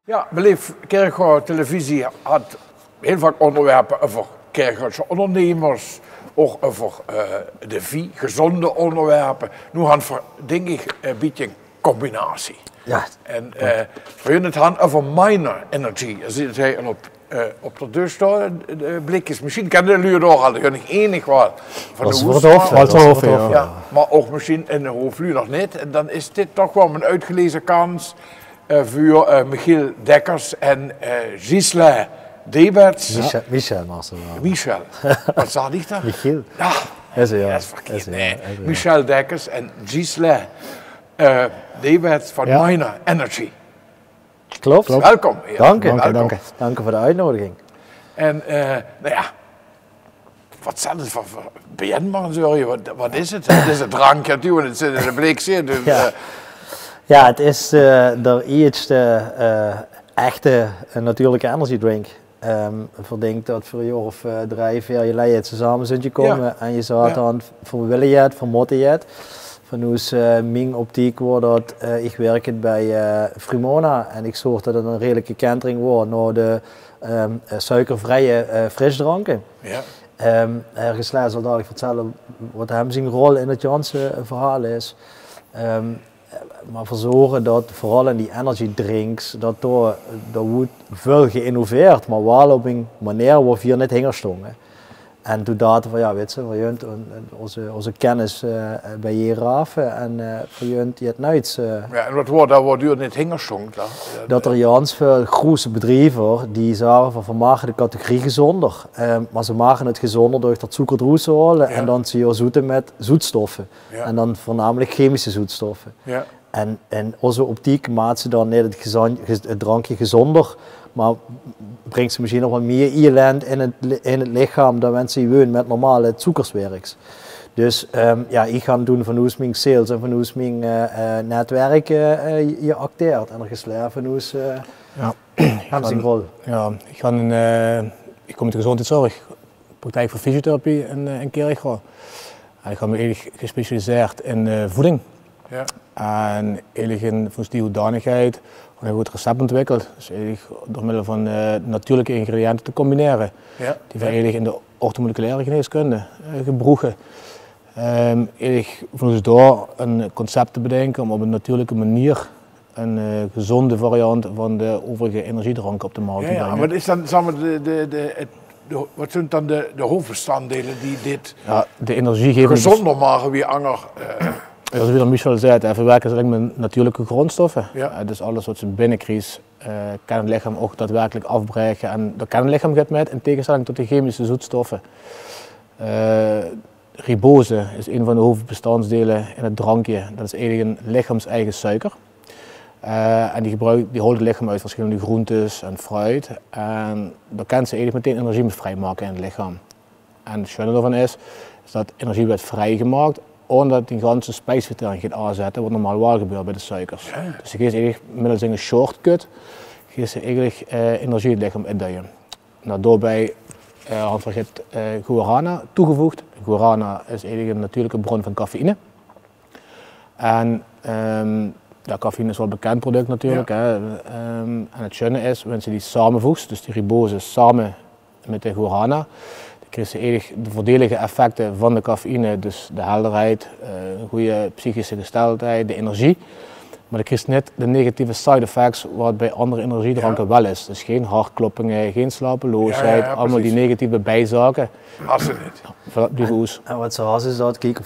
Ja, beleef Kerkgouw Televisie had heel vaak onderwerpen over Kerkgoudse ondernemers, ook over de vie, gezonde onderwerpen. Nu gaan we, denk ik, een beetje een combinatie. Ja. En voor jullie het gaan over miner energy. Je ziet het hier op de deur staan, de blikjes. Misschien kennen jullie het ook al, dat is enig wel. Dat is voor het hoofd, ja. Maar ook misschien in de hoofdvloer nog niet. En dan is dit toch wel een uitgelezen kans voor Michiel Dekkers en Gisela Deberts. Michel Master. Michel. Wat zei ik dan? Michiel. Ja, dat is verkeerd. Nee. Michel Dekkers en Gisela Deberts van Miner Energy. Klopt. Welkom. Ja. Dank voor de uitnodiging. En nou ja, wat zijn het voor BN-man, wat is het? Het is een drankje natuurlijk, het zit in een blikje. Dus, ja, het is de eerste echte natuurlijke energy drink. Ik denk dat voor een jaar of 3, 4 jaar het samen zijn komen en je zou dan voor willen je het, voor moeten je het. Van hoe is mijn optiek wordt dat ik werk bij Vrumona en ik zorg dat het een redelijke kentering wordt naar de suikervrije frisdranken. Ja. Ergens later zal dadelijk vertellen wat hem zijn rol in het Janse verhaal is. Maar voor zorgen dat vooral in die energy drinks, dat daar wordt veel geïnnoveerd, maar wel op een manier waar we hier niet hingerstongen. En toen dachten van ja, weet je, onze kennis bij je raven en voor jullie het nooit. Ja, en wat wordt daar wordt u niet hingerstongen? Dat er juist veel grote bedrijven die zeggen van maken de categorie gezonder, maar ze maken het gezonder door dat suiker eruit te halen en dan zie je zoeten met zoetstoffen en dan voornamelijk chemische zoetstoffen. Ja. En in onze optiek maakt ze dan niet het drankje gezonder, maar brengt ze misschien nog wat meer ellende in het lichaam dan mensen gewoon met normale suikerswerks. Dus ja, ik ga doen van hoe mijn sales en van hoe mijn netwerk je acteert en er geslaagd van hoe hebben zijn rol. Ja, ik kom uit de gezondheidszorg, praktijk voor fysiotherapie in Kerkgouw. En ik heb me eigenlijk gespecialiseerd in voeding. Ja. En eigenlijk in die hoedanigheid een goed recept ontwikkeld. Dus eigenlijk door middel van natuurlijke ingrediënten te combineren. Ja. Die we eigenlijk in de orthomoleculaire geneeskunde gebruiken. Eigenlijk van ons door een concept te bedenken om op een natuurlijke manier een gezonde variant van de overige energiedranken op de markt te brengen. Ja, maar is dan samen wat zijn dan de hoofdbestanddelen die dit de energie gezonder maken wie ander? Zoals weer Michel zei, we werken eigenlijk met natuurlijke grondstoffen. Ja. Dus alles wat ze binnenkries kan het lichaam ook daadwerkelijk afbreken. En dat kan het lichaam gaat met in tegenstelling tot de chemische zoetstoffen. Ribose is een van de hoofdbestanddelen in het drankje. Dat is eigenlijk een lichaams-eigen suiker. En die holt het lichaam uit verschillende groentes en fruit. En daar kan ze eigenlijk meteen energie mee vrijmaken in het lichaam. En het schone ervan is dat energie werd vrijgemaakt omdat die ganse spijsvertering gaat aanzetten, wat normaal wel gebeurt bij de suikers. Ja. Dus je geeft eigenlijk middels een shortcut eigenlijk energie in het lichaam induwen. Nou, daarbij hebben we guarana toegevoegd. Guarana is eigenlijk een natuurlijke bron van cafeïne. En cafeïne is wel een bekend product natuurlijk. Ja. En het schöne is, wanneer je die samenvoegt, dus die ribose samen met de guarana, krijg je eigenlijk de voordelige effecten van de cafeïne, dus de helderheid, goede psychische gesteldheid, de energie. Maar dan krijg je niet de negatieve side effects wat bij andere energiedranken wel is. Dus geen hartkloppingen, geen slapeloosheid, allemaal die negatieve bijzaken. Als het niet. En wat ze hadden is dat, kijk,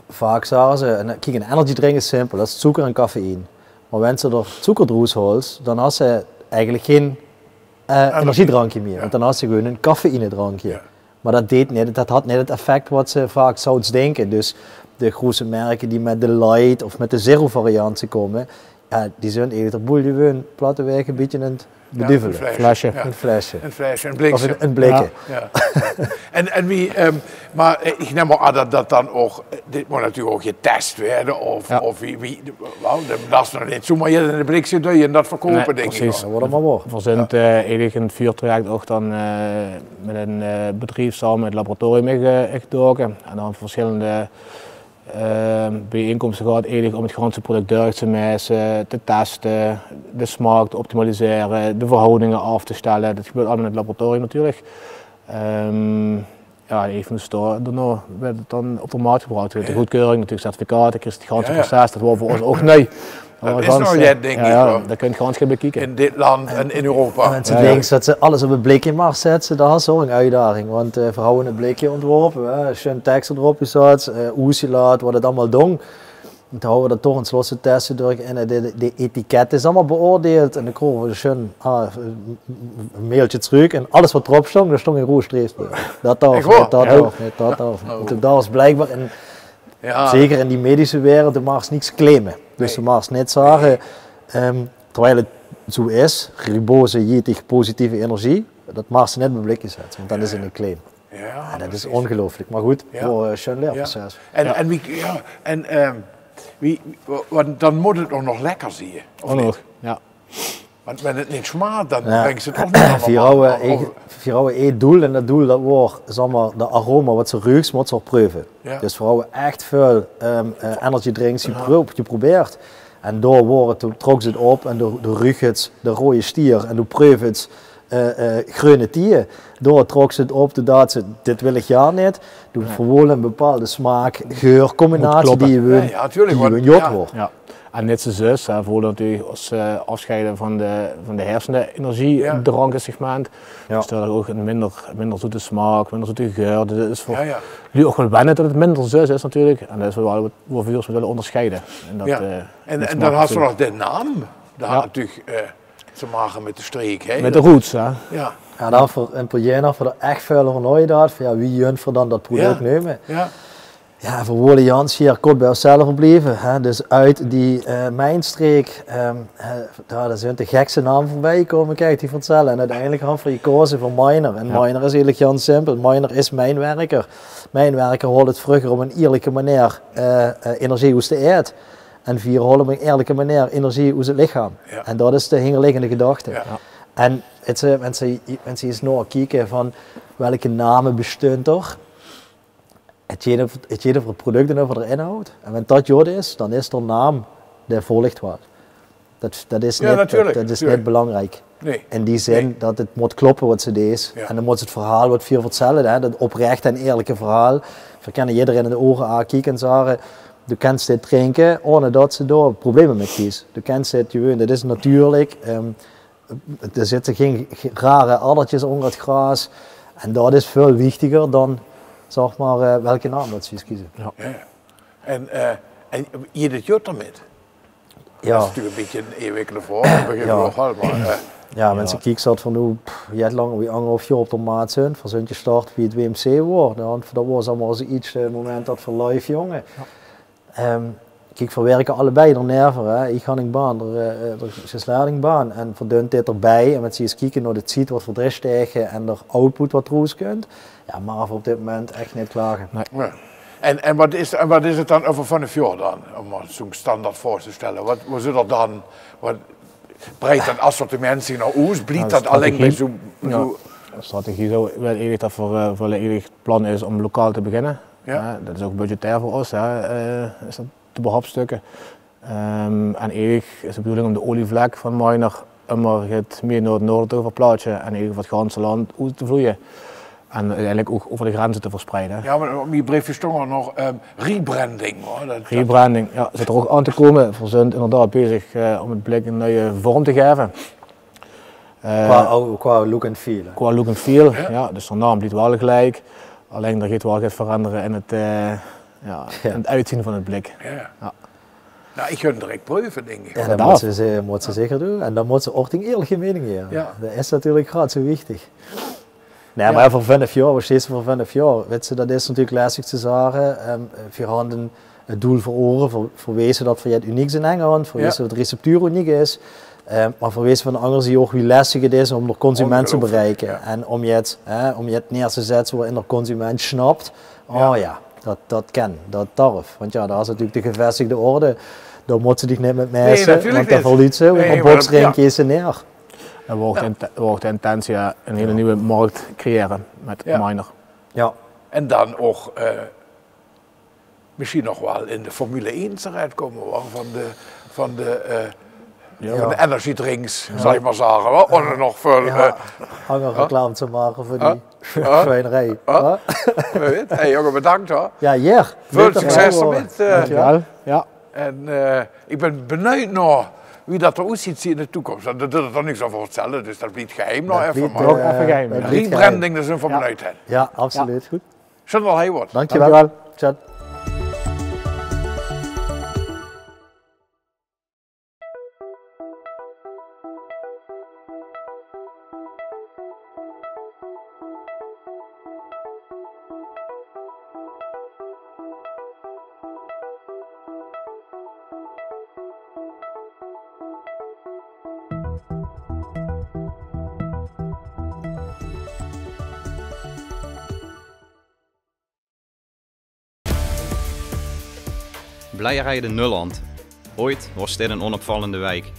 vaak zagen ze, kijk, een energy drink is simpel, dat is suiker en cafeïne. Maar wanneer ze er suikerdroes holt, dan had ze eigenlijk geen energiedrankje meer, want dan had ze gewoon een cafeïnedrankje. Ja. Maar dat had niet het effect wat ze vaak zouden denken. Dus de grote merken die met de light of met de zero varianten komen, die zijn eerder boel gewoon plattenweg een beetje aan het beduvelen. Een flesje. Ja. Een flesje. Een flesje, een blikje. Of een blikje. Ja. En wie, maar ik neem aan dat dan ook, dit moet natuurlijk ook getest worden. Of wie dat is nog niet zomaar je in een blikje doe je en dat verkopen, denk ik. Dat wordt maar waar. We zijn eigenlijk in het vuurtraject ook dan met een bedrijf samen met het laboratorium gedoken. En dan verschillende bijeenkomsten gehad eigenlijk om het ganse product duidelijk te meten, te testen, de smaak te optimaliseren, de verhoudingen af te stellen. Dat gebeurt allemaal in het laboratorium natuurlijk. Ja, een van de store, daarna werd het dan op de markt gebracht. De goedkeuring, natuurlijk certificaten, het ganse proces, dat was voor ons ook nee. Dat is nog net, denk ik. Ja, daar kun je gewoon geen bekijken. In dit land en in Europa. En mensen denken dat ze alles op een blikje mag zetten, dat is zo'n uitdaging. Want vrouwen een blikje ontworpen, schön tekst erop gezet, oesilaat, wat het allemaal doen. En dan houden we dat toch een slosse testen door en de etiket is allemaal beoordeeld. En dan kregen we schön een mailtje terug en alles wat erop stond, daar stond in roerstreef. Dat was blijkbaar. Ja. Zeker in die medische wereld, daar mag je niets claimen. Dus je mag niet zeggen, terwijl het zo is, ribose, jetig, positieve energie, dat mag ze net bij blikje zetten, want dan is het een claim. Ja, dat is ongelooflijk, maar goed, voor een schön leerproces. Dan moet het ook nog lekker zien, of niet? Ja. Want wenn het niet smaakt, dan brengt ze het toch niet allemaal. Vrouwen één doel en dat doel dat wordt, zeg maar, de aroma wat ze ruikt, moet ze ook proeven. Ja. Dus vrouwen echt veel energy drinks geprobeerd. En door trok ze het op en door ruikt het de rode stier en door proeft het groene tier. Door trok ze het op, doordat ze dit wil ik ja niet. Door verwolen een bepaalde smaak, geur, combinatie die je wil wordt. Ja. En net zoals voordat natuurlijk als afscheiden van de hersenenergie drankensegment, dus dat er ook een minder zoete smaak, minder zoete geur. Dus het is voor jullie ook wel wennen dat het minder zus is natuurlijk. En dat is waar we willen onderscheiden. En dan had ze nog de naam. Dat had natuurlijk te maken met de streek. Hè? Met de roots, hè? Ja. Ja, dan voor een project voor er echt veel van nooit van wie junt voor dan dat product nemen. Ja. Ja, voor Wolle Jans hier kort bij onszelf gebleven. Hè. Dus uit die mijnstreek, daar zijn de gekste naam voorbij komen, kijk, die vertellen. En uiteindelijk hebben we gekozen voor Miner. En Miner is eigenlijk heel simpel. Miner is mijnwerker. Mijnwerker holt het vroeger op een eerlijke manier energie uit de eet. En vier holen op een eerlijke manier energie uit het lichaam. Ja. En dat is de hinderliggende gedachte. Ja. En mensen eens nog kijken van welke namen bestaan er. Het gaat over het product en over de inhoud. En wanneer dat jod is, dan is er een naam die voorlicht wordt. Dat is niet belangrijk. Nee. In die zin dat het moet kloppen wat ze deed. Ja. En dan moet het verhaal wat veel vertellen. Hè? Dat oprecht en eerlijke verhaal. We kunnen iedereen in de ogen aankijken en zeggen, je kunt dit drinken, ohne dat ze daar problemen mee kiest. Je kunt dit gewoon, dat is natuurlijk. Er zitten geen rare addertjes onder het gras. En dat is veel wichtiger dan, zeg maar, welke naam dat ze kiezen. Ja. Ja. En je dit jut ermee? Ja. Dat is natuurlijk een beetje een ingewikkelde vraag. Ja, mensen kijken dat van hoe je het lang wie anderhalf jaar op de maat zijn, van zo'n start wie het WMC wordt. Dat was allemaal zoiets moment dat voor live jongen. Ja. Kijk, verwerken allebei de nerven. Hè. Ik ga in baan, er is een sladingbaan en verdunt dit erbij. En met ze eens kijken naar het ziet wat verdriet tegen en de output wat roes kunt. Ja, maar op dit moment echt niet klagen. Nee. Ja. En wat is het dan over van de fjord dan? Om zo'n standaard voor te stellen. Wat zit er dan? Breidt dat assortiment zich naar uit? Blijft dat alleen bij zo'n... De strategie zo wel eigenlijk dat voor het plan is om lokaal te beginnen. Ja. Dat is ook budgetair voor ons. Is dat te behapstukken. En eigenlijk is de bedoeling om de olievlek van Miner het meer naar het noorden te verplaatsen en eigenlijk voor het ganse land uit te vloeien. En uiteindelijk ook over de grenzen te verspreiden. Ja, maar op je briefje stond er nog rebranding. Hoor. Rebranding, ja, zit er ook aan te komen. We zijn inderdaad bezig om het blik een nieuwe vorm te geven. Qua look and feel. Qua look and feel, ja. Dus de naam blijft wel gelijk. Alleen er gaat wel iets veranderen in het uitzien van het blik. Ja. Ja. Nou, ik ga het direct proeven, denk ik. Ja, dat moet ze zeker doen. En dan moet ze ook een eerlijke mening geven. Ja. Dat is natuurlijk graag zo wichtig. Nee, maar voor 5 jaar, wat steeds voor 5 jaar. Weet je, dat is natuurlijk lastig te zeggen. We hadden het doel voor oren, voor wezen dat het uniek is in Engeland, voor wezen dat de receptuur uniek is. Maar voor wezen van de anderen zie je ook hoe lastig het is om de consument te bereiken. Ja. En om je het neer te zetten waarin de consument snapt, dat kan, dat darf. Want ja, daar is natuurlijk de gevestigde orde. Daar moet ze zich niet met messen, want dat valt niet zo. Maar boksring is ze neer. En wordt de intentie een hele nieuwe markt creëren met Miner. Ja. En dan ook misschien nog wel in de Formule 1 terechtkomen hoor, van de energiedrinks, zal ik maar zeggen. Hoor. Of nog voor... Hangen reclame te maken voor die fijnerij. Hey jongen, bedankt hoor. Ja, veel succes ermee. Dankjewel. Ja. En ik ben benieuwd naar wie dat eruit ziet in de toekomst. Dat doet er niks over vertellen, dus dat blijft geheim nog even. Maar Ook even geheim. rebranding, dat is een van benieuwd. Ja, absoluut. Goed. Zullen we al heel wat. Dankjewel. Ciao. Blijerij Nulland. Ooit was dit een onopvallende wijk.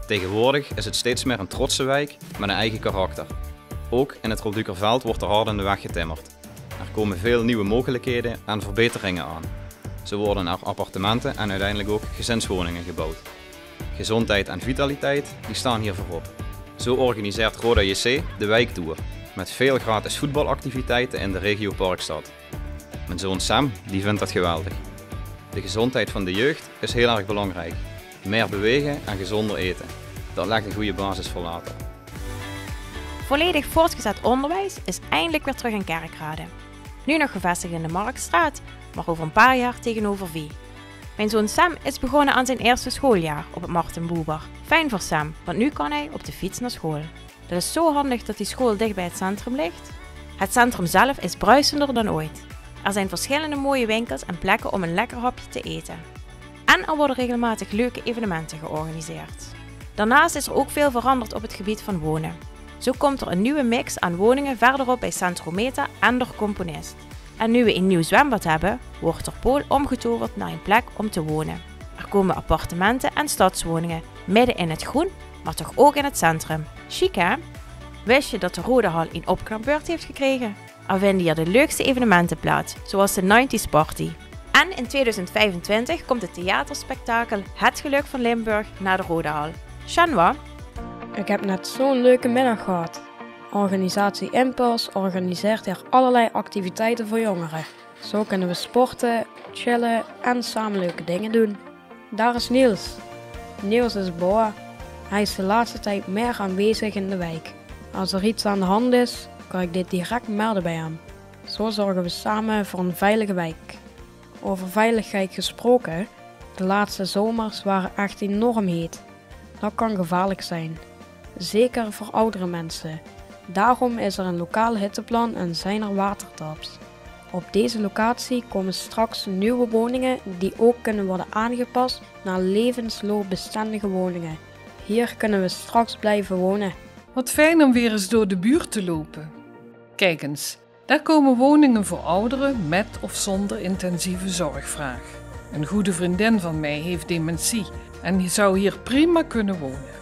Tegenwoordig is het steeds meer een trotse wijk met een eigen karakter. Ook in het Roldukerveld wordt er hard aan de weg getimmerd. Er komen veel nieuwe mogelijkheden en verbeteringen aan. Zo worden er appartementen en uiteindelijk ook gezinswoningen gebouwd. Gezondheid en vitaliteit die staan hier voorop. Zo organiseert Roda JC de wijktour met veel gratis voetbalactiviteiten in de regio Parkstad. Mijn zoon Sam die vindt dat geweldig. De gezondheid van de jeugd is heel erg belangrijk. Meer bewegen en gezonder eten. Dat legt een goede basis voor later. Volledig voortgezet onderwijs is eindelijk weer terug in Kerkrade. Nu nog gevestigd in de Marktstraat, maar over een paar jaar tegenover Vie. Mijn zoon Sam is begonnen aan zijn eerste schooljaar op het Martin Buber. Fijn voor Sam, want nu kan hij op de fiets naar school. Dat is zo handig dat die school dicht bij het centrum ligt. Het centrum zelf is bruisender dan ooit. Er zijn verschillende mooie winkels en plekken om een lekker hapje te eten. En er worden regelmatig leuke evenementen georganiseerd. Daarnaast is er ook veel veranderd op het gebied van wonen. Zo komt er een nieuwe mix aan woningen verderop bij Centrometa en de Componist. En nu we een nieuw zwembad hebben, wordt Ter Pool omgetoverd naar een plek om te wonen. Er komen appartementen en stadswoningen, midden in het groen, maar toch ook in het centrum. Chic hè? Wist je dat de Rodahal een opknapbeurt heeft gekregen? Er vinden hier de leukste evenementen plaats, zoals de 90s Party. En in 2025 komt het theaterspektakel Het Geluk van Limburg naar de Rodahal. Chanwa? Ik heb net zo'n leuke middag gehad. Organisatie Impuls organiseert hier allerlei activiteiten voor jongeren. Zo kunnen we sporten, chillen en samen leuke dingen doen. Daar is Niels. Niels is boa. Hij is de laatste tijd meer aanwezig in de wijk. Als er iets aan de hand is, kan ik dit direct melden bij hem. Zo zorgen we samen voor een veilige wijk. Over veiligheid gesproken, de laatste zomers waren echt enorm heet. Dat kan gevaarlijk zijn. Zeker voor oudere mensen. Daarom is er een lokaal hitteplan en zijn er watertaps. Op deze locatie komen straks nieuwe woningen die ook kunnen worden aangepast naar levensloopbestendige woningen. Hier kunnen we straks blijven wonen. Wat fijn om weer eens door de buurt te lopen. Kijk eens, daar komen woningen voor ouderen met of zonder intensieve zorgvraag. Een goede vriendin van mij heeft dementie en die zou hier prima kunnen wonen.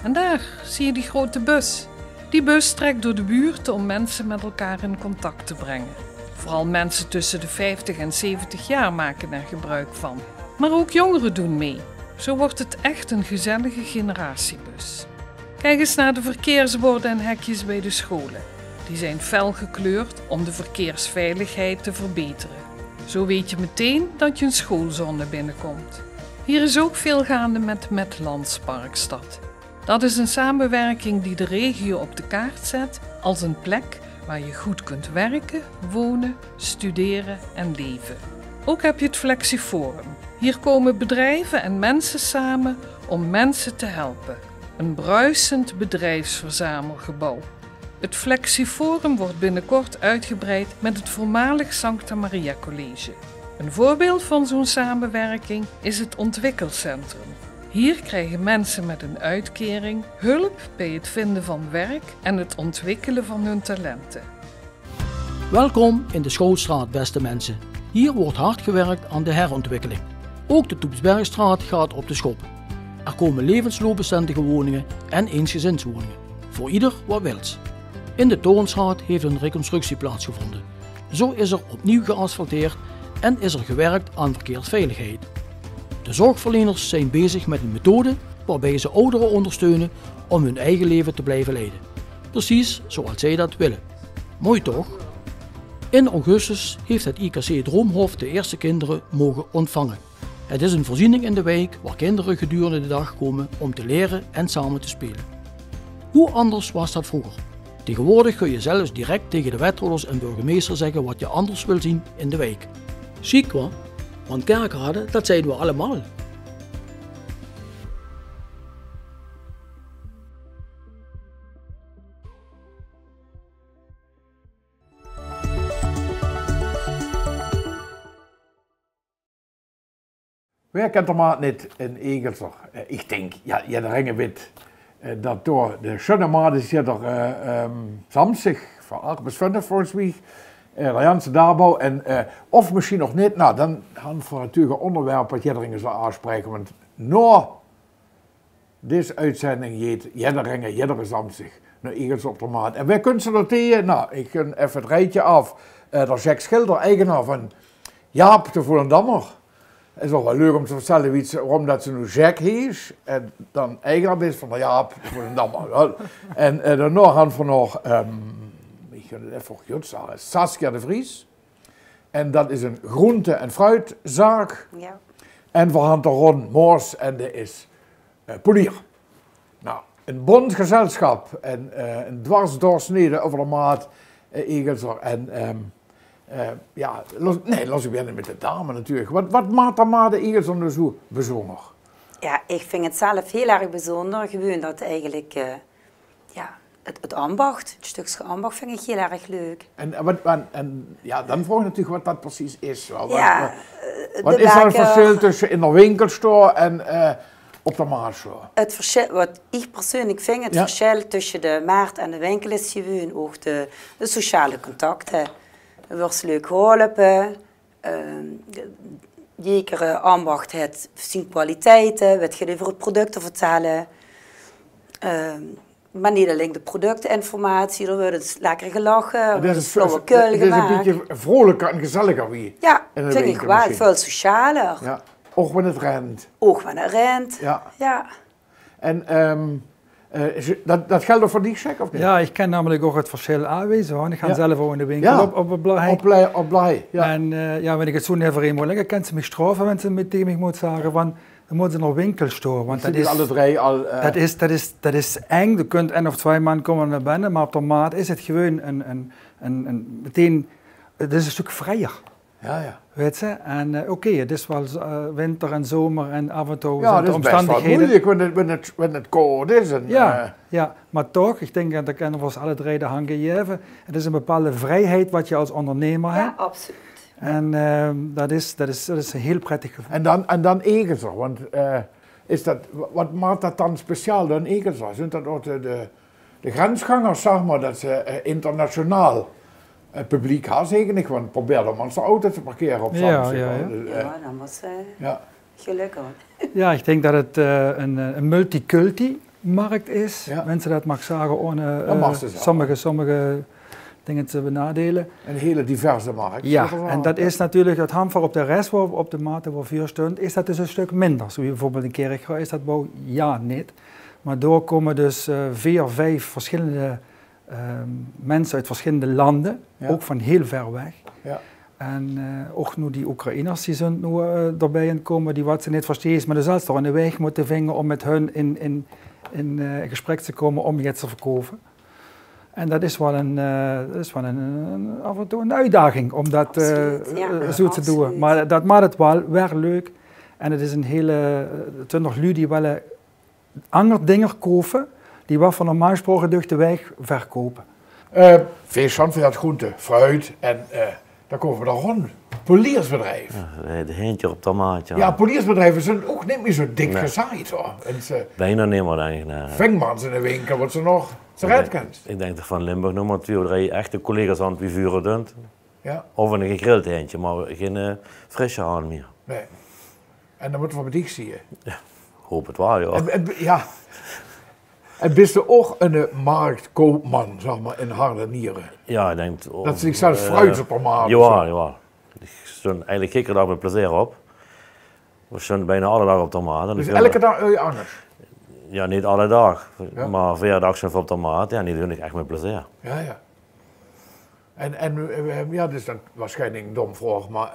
En daar zie je die grote bus. Die bus trekt door de buurt om mensen met elkaar in contact te brengen. Vooral mensen tussen de 50 en 70 jaar maken er gebruik van. Maar ook jongeren doen mee. Zo wordt het echt een gezellige generatiebus. Kijk eens naar de verkeersborden en hekjes bij de scholen. Die zijn fel gekleurd om de verkeersveiligheid te verbeteren. Zo weet je meteen dat je een schoolzone binnenkomt. Hier is ook veel gaande met Metlands Parkstad. Dat is een samenwerking die de regio op de kaart zet als een plek waar je goed kunt werken, wonen, studeren en leven. Ook heb je het Flexiforum. Hier komen bedrijven en mensen samen om mensen te helpen. Een bruisend bedrijfsverzamelgebouw. Het Flexiforum wordt binnenkort uitgebreid met het voormalig Sancta Maria College. Een voorbeeld van zo'n samenwerking is het ontwikkelcentrum. Hier krijgen mensen met een uitkering hulp bij het vinden van werk en het ontwikkelen van hun talenten. Welkom in de Schoolstraat, beste mensen. Hier wordt hard gewerkt aan de herontwikkeling. Ook de Toepsbergstraat gaat op de schop. Er komen levensloopbestendige woningen en eensgezinswoningen. Voor ieder wat wils. In de Torenstraat heeft een reconstructie plaatsgevonden. Zo is er opnieuw geasfalteerd en is er gewerkt aan verkeersveiligheid. De zorgverleners zijn bezig met een methode waarbij ze ouderen ondersteunen om hun eigen leven te blijven leiden. Precies zoals zij dat willen. Mooi toch? In augustus heeft het IKC Droomhof de eerste kinderen mogen ontvangen. Het is een voorziening in de wijk waar kinderen gedurende de dag komen om te leren en samen te spelen. Hoe anders was dat vroeger? Tegenwoordig kun je zelfs direct tegen de wethouders en burgemeester zeggen wat je anders wil zien in de wijk. Ziek hoor, want Kerkrade, dat zeiden we allemaal. Wer kent er maar niet in Egelser? Ik denk, ja, de ringen weet dat door de schöne maand is hier samstig van 8 bis 5 volgens mij. De Janse Darbouw en of misschien nog niet, nou dan gaan we natuurlijk een onderwerp wat jij zal aanspreken, want na deze uitzending jeet Jedderingen, Jedderen samstig naar Egels op de maat. En wij kunnen ze er tegen, nou ik ga even het rijtje af. Dat is Jack Schilder, eigenaar van Jaap de Volendammer. Het is ook wel leuk om te vertellen waarom dat ze nu Jack heet en dan eigenaar is van de Jaap de Volendammer. En daarna gaan we nog ik ga het even goed zeggen, Saskia de Vries. En dat is een groente- en fruitzaak. Ja. En we gaan er Ron Moors en dat is polier. Nou, een bondgezelschap en een dwarsdoorsnede over de maat Egelser. En ja, laten we beginnen met de dame natuurlijk. Wat maakt de maat Egelser nu zo bijzonder? Ja, ik vind het zelf heel erg bijzonder. Gewoon dat eigenlijk, ja... Het ambacht, het stukje ambacht vind ik heel erg leuk. En ja, dan vraag je natuurlijk wat dat precies is. Wat is er een verschil tussen in de winkelstore en op de marktstore? Het verschil, wat ik persoonlijk vind, het verschil tussen de markt en de winkel is gewoon ook de sociale contacten. Er wordt leuk geholpen, jekere ambacht heeft zijn kwaliteiten, wat je over het product vertellen. Maar niet alleen de productinformatie, er wordt het lekker gelachen, er wordt het flauwekul gemaakt. Het is een beetje vrolijker en gezelliger wie. Ja, vind ik wel, veel socialer. Ja, ook wanneer het rent. Ook wanneer het rent, ja. En dat geldt ook voor die check of niet? Ja, ik ken namelijk ook het verschil aanwijzen, want ik ga zelf ook in de winkel op Blij. Op Blij, ja. En wanneer ik het zo neer moet leggen, kan ze me straffen, wenn ze met tegen mij moet zeggen van... Dan moeten ze naar winkelstore, want dat is, alle drie al, dat is eng. Er kunt 1 of 2 man komen naar binnen, maar op de maat is het gewoon meteen, het is een stuk vrijer. Ja. Weet je? En oké, het is wel winter en zomer en af en toe zijn de omstandigheden. Ja, moeilijk wanneer het koud is. En, ja, maar toch, ik denk dat kunnen we ons alle drie de hand geven. Het is een bepaalde vrijheid wat je als ondernemer hebt. Ja, absoluut. En dat is een heel prettig gevoel. En dan Egelser, want wat maakt dat dan speciaal dan Egelser? Zijn dat ook de grensgangers, zeg maar, dat ze internationaal publiek hebben, zeker niet? Want probeer dan maar zijn auto te parkeren op Samsung. Ja, dan was gelukkig. Ja, ik denk dat het een multiculti-markt is. Ja. Mensen dat mag zeggen, ohne sommige dingen te benadelen. Een hele diverse markt. Ja, en dat is natuurlijk, het hangt voor op de rest, op de mate waar 4 stond, is dat dus een stuk minder. Zo bijvoorbeeld in Kerkrade is dat wel niet. Maar door komen dus 4, 5 verschillende mensen uit verschillende landen, ook van heel ver weg. Ja. En ook nu die Oekraïners die zijn nu erbij in komen, die wat ze niet verstaan, maar dus als er een weg moeten vinden om met hun in gesprek te komen om iets te verkopen. En dat is wel af en toe een uitdaging om dat zo te doen. Maar dat maakt het wel weer leuk. En het is een hele, het zijn nog lui die willen andere dingen kopen, die wat van normaal gesproken door de weg verkopen. Vis van dat groente, fruit en dan komen we daar rond. Poliersbedrijf. Ja, de heentje op tomaatje. Ja, poliersbedrijven zijn ook niet meer zo dik gezaaid hoor. Bijna niet meer eigenlijk. Vengmans in de winkel, wat ze nog eruit kent. Ik denk dat van Limburg nog maar 2 of 3 echte collega's aan het wie vuren doen. Ja. Of een gegrild eentje, maar geen frisse aan meer. Nee. En dan moeten we met die zien. Ja, hoop het wel, ja. Ja. En bist er ook een marktkoopman, zeg maar, in harde nieren? Ja, ik denk... Dat ze zichzelf fruit op maken. Ja. Ik stond eigenlijk geen dag met plezier op. We stonden bijna alle dagen op de maat. Dus elke dag anders? Ja, niet alle dagen, maar 4 dagen op de maat. Ja, die doe ik echt met plezier. Ja, ja. En ja, dat is dan waarschijnlijk een dom vraag, maar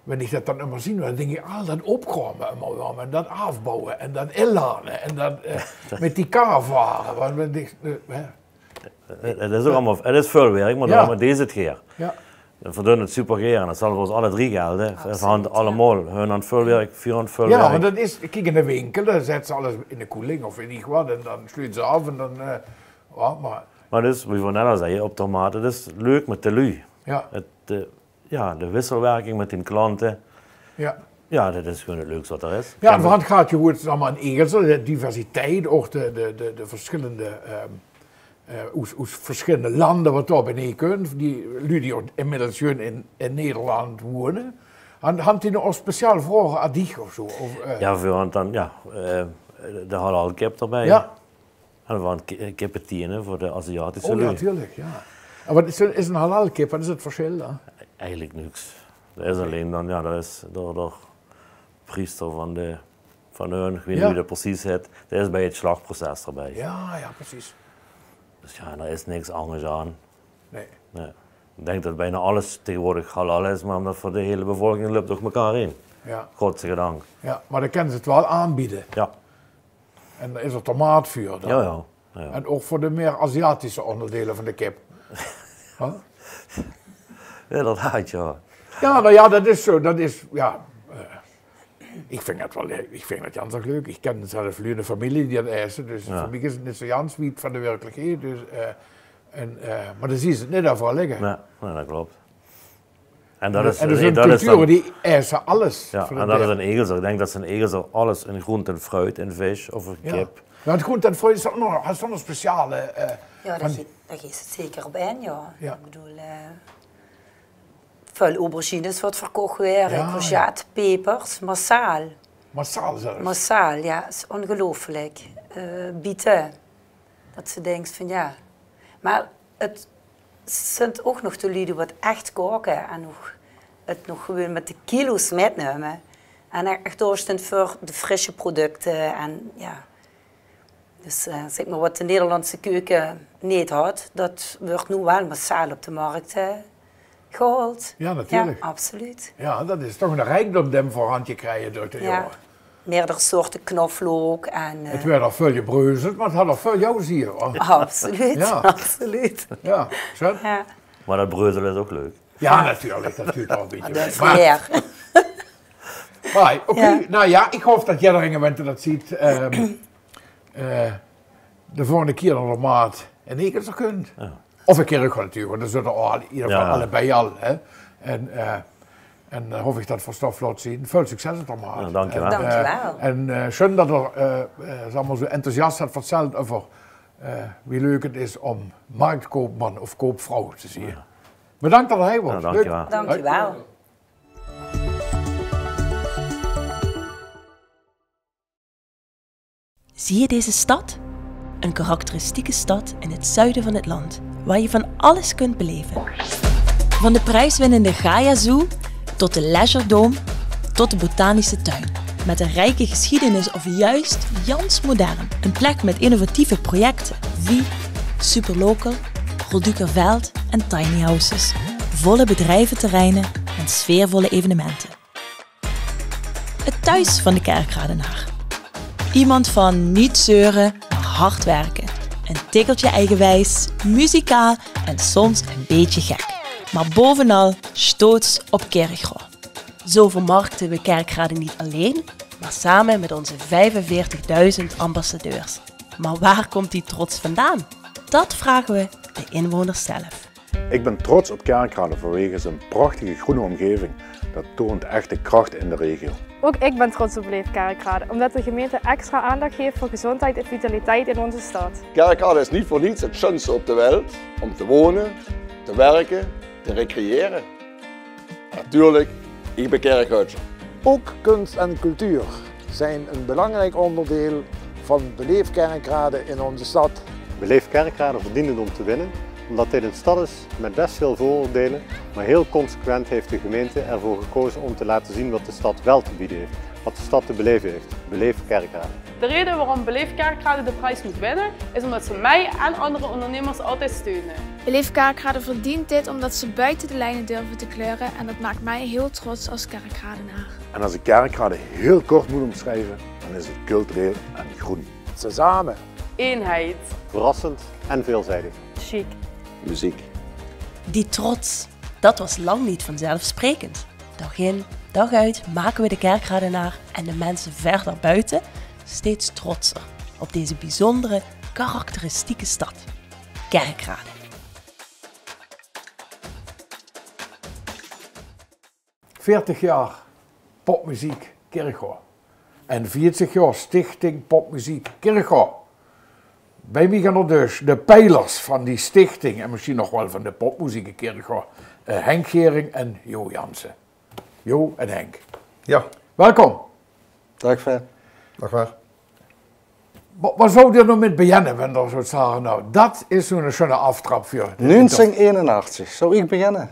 wenn ik dat dan immer zie, dan denk ik, dat opkomen en dat afbouwen en dat inladen en dat met die kar varen. Het is ook allemaal, het is veel werk, maar dan met deze keer. Ja. We verdienen het super keer en dat zal voor ons alle 3 gelden. We hadden allemaal, hun aan het vulwerk, 4 aan het vulwerk. Ja, maar dat is, kijk in de winkel, dan zetten ze alles in de koeling of in iets wat en dan sluiten ze af en dan, Maar dus, wie we net al zeiden, op de maat, het is leuk met de lui. Ja. De wisselwerking met die klanten. Ja. Ja, dat is gewoon het leukste wat er is. Ja, want het gaat je hoe het allemaal in Egelse, de diversiteit, ook de verschillende, hoe verschillende landen wat daar beneden kunnen, die lui die inmiddels in Nederland wonen. Had die nog speciaal vragen aan die of zo? Of, ja, we hadden dan, de halal kip erbij. Ja. En we hadden kippetinen voor de Aziatische lui. Ja, natuurlijk, ja. En wat is een halal kip, wat is het verschil dan? Eigenlijk niks. Dat is alleen dan, ja, dat is door de priester van hun, ik weet niet wie dat precies heet, dat is bij het slagproces erbij. Ja, ja, precies. Dus ja, daar is niks anders aan. Nee. Ik denk dat bijna alles tegenwoordig halal is, maar omdat voor de hele bevolking loopt door elkaar heen. Ja. Godzijdank. Ja, maar dan kunnen ze het wel aanbieden. Ja. En dan is er tomaatvuur dan. Ja. En ook voor de meer Aziatische onderdelen van de kip. Huh? Ja, dat had je. Ja, nou ja, dat is zo. Dat is, ja. Ik vind het wel, ik vind het Jans ook leuk. Ik ken zelf een familie die dat eisen, dus voor mij is het niet zo Jans wie van de werkelijkheid. Dus, maar dan zie je het niet daarvoor liggen. Nee, dat klopt. En dat is, er zijn culturen die eisen alles. Ja, en dat is een Egelse. Ik denk dat ze een Egelse alles in groente en fruit, in vis of een kip. Ja, het groente en fruit is ook nog een speciale... ja, dat geeft het zeker op een, ja. Ik bedoel... veel aubergines wat verkocht werden, courgette, pepers, massaal. Massaal zelfs? Massaal, ja, dat is ongelooflijk. Bieten, dat ze denkt van ja. Maar het zijn ook nog de lieden wat echt koken en het nog gewoon met de kilo's metnemen. En echt doorstond voor de frisse producten en ja. Dus zeg maar wat de Nederlandse keuken niet had, dat wordt nu wel massaal op de markt gehaald. Ja, natuurlijk. Ja, absoluut. Ja, dat is toch een rijkdom dem voor handje krijgen door de jaren. Meerdere soorten knoflook en... Het werd al veel gebreuzeld, maar het had al veel jouws hier. Absoluut, absoluut. Ja, zo. Ja. Maar dat breuzelen is ook leuk. Ja, natuurlijk, dat duurt al een beetje. Dat is meer. Maar oké, nou ja, ik hoop dat jij er in bent en dat ziet. De volgende keer nog op maat en ik het er kunt. Ja. Of een keer ook natuurlijk, want dan zullen er in ieder geval allebei al. Hè. En hoop ik dat voor stof laat zien. Veel succes op maat. Ja, dankjewel. Dankjewel. En schön dat er allemaal zo enthousiast had verteld over wie leuk het is om marktkoopman of koopvrouw te zien. Ja. Bedankt dat hij was. Ja, dankjewel. Dankjewel. Zie je deze stad? Een karakteristieke stad in het zuiden van het land, waar je van alles kunt beleven. Van de prijswinnende Gaia Zoo, tot de Leisure Dome, tot de botanische tuin. Met een rijke geschiedenis of juist Jans modern. Een plek met innovatieve projecten, wie, Superlocal, Roldukerveld en tiny houses. Volle bedrijventerreinen en sfeervolle evenementen. Het thuis van de Kerkradenaar. Iemand van niet zeuren, maar hard werken. Een tikkeltje eigenwijs, muzikaal en soms een beetje gek. Maar bovenal stoots op Kerkro. Zo vermarkten we Kerkrade niet alleen, maar samen met onze 45.000 ambassadeurs. Maar waar komt die trots vandaan? Dat vragen we de inwoners zelf. Ik ben trots op Kerkrade vanwege zijn prachtige groene omgeving. Dat toont echt de kracht in de regio. Ook ik ben trots op Leef Kerkrade, omdat de gemeente extra aandacht geeft voor gezondheid en vitaliteit in onze stad. Kerkrade is niet voor niets het schoonste op de wereld om te wonen, te werken, te recreëren. Natuurlijk, ik ben Kerkruidser. Ook kunst en cultuur zijn een belangrijk onderdeel van Beleef Kerkrade in onze stad. Beleef Kerkrade verdient het om te winnen omdat dit een stad is met best veel vooroordelen, maar heel consequent heeft de gemeente ervoor gekozen om te laten zien wat de stad wel te bieden heeft, wat de stad te beleven heeft. Beleef Kerkrade. De reden waarom Beleef Kerkrade de prijs moet winnen, is omdat ze mij en andere ondernemers altijd steunen. Beleef Kerkrade verdient dit omdat ze buiten de lijnen durven te kleuren en dat maakt mij heel trots als Kerkradenaar. En als ik Kerkrade heel kort moet omschrijven, dan is het cultureel en groen. Samen. Eenheid. Verrassend en veelzijdig. Chic. Muziek. Die trots, dat was lang niet vanzelfsprekend. Dag in, dag uit maken we de Kerkradenaar en de mensen ver daarbuiten steeds trotser op deze bijzondere, karakteristieke stad, Kerkrade. ...40 jaar popmuziek Kirchhoff. En 40 jaar stichting popmuziek Kirchhoff. Bij mij gaan er dus de pijlers van die stichting en misschien nog wel van de popmuziek Kirchhoff. Henk Gering en Jo Jansen. Jo en Henk. Ja. Welkom. Dag Ver. Dag Ver. Wat zou je nou met beginnen, wenn er zo zeggen, nou, dat is zo'n schöne aftrap voor. 1981, zou ik beginnen?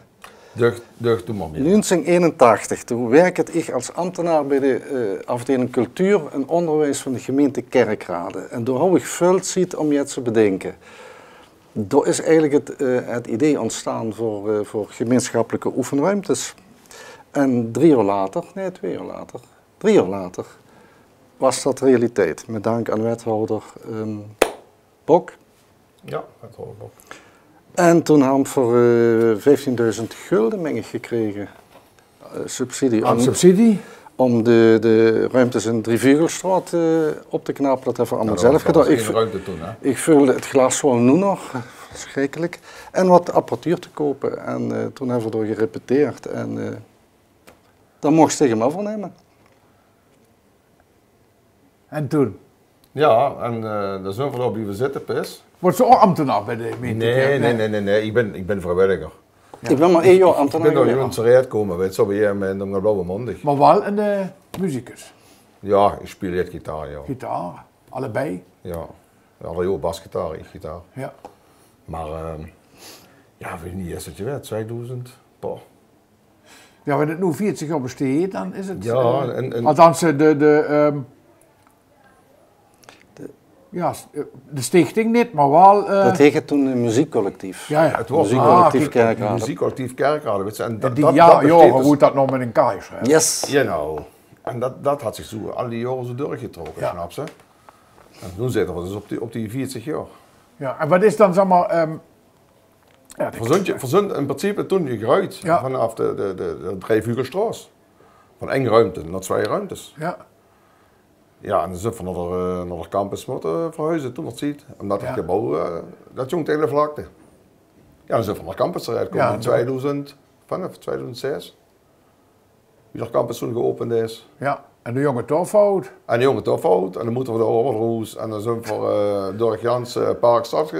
Deugd doe maar meer. 1981, toen werkte ik als ambtenaar bij de afdeling cultuur en onderwijs van de gemeente Kerkrade. En daar heb ik veel ziet om je te bedenken. Daar is eigenlijk het idee ontstaan voor gemeenschappelijke oefenruimtes. En 3 jaar later, nee 2 jaar later, 3 jaar later, was dat realiteit. Met dank aan wethouder Bok. Ja, wethouder Bok. En toen hebben we voor 15.000 gulden menge gekregen. Subsidie. Aan subsidie? Om de ruimtes in Drieviegelstraat op te knappen. Dat hebben we allemaal zelf gedaan. Ik vulde het glas gewoon nu nog, verschrikkelijk. En wat apparatuur te kopen. En toen hebben we er gerepeteerd. En dan mocht je tegen me overnemen. En toen? Ja, en dat is een op wie we zitten, Pis. Wordt ze ook ambtenaar bij de gemeente? Nee. Ik ben vrijwilliger. Ja. Ik ben maar 1 jaar ambtenaar. Ik ben door jongens eruit komen, weet je, bij met een blauwe mondig. Maar wel een muzikus? Ja, ik speel het gitaar, ja. Gitaar? Allebei? Ja. Alle jaar basgitaar, ik gitaar. Ja. Maar, ja, weet niet eens wat je weet, 2000, boah. Ja, wanneer het nu 40 jaar besteedt, dan is het... Ja, althans, ja, de stichting niet, maar wel... Dat heette toen een muziekcollectief. Ja, het was muziekcollectief Kerkrade. Muziekcollectief Kerkrade, weet je. En die jaren moet dat nog met een kaars. Yes. Genau. En dat had zich zo al die jaren zo doorgetrokken, snap je? En toen zitten we dus op die 40 jaar. Ja, en wat is dan, zeg maar... Verzund in principe toen je geruid vanaf de Drieviegelstraat. Van 1 ruimte naar 2 ruimtes. Ja. Ja, en dan zijn we naar de campus moeten verhuizen toen dat ziet. Omdat het gebouw, dat jongt hele vlakte. Ja, dan zijn we naar de campus eruit gekomen in 2000, vanaf 2006. Wie de campus toen geopend is. Ja, en de jonge Torfout. En de jonge Torfout, en dan moeten we de Overroes en dan zijn we door het Janse Parkstad.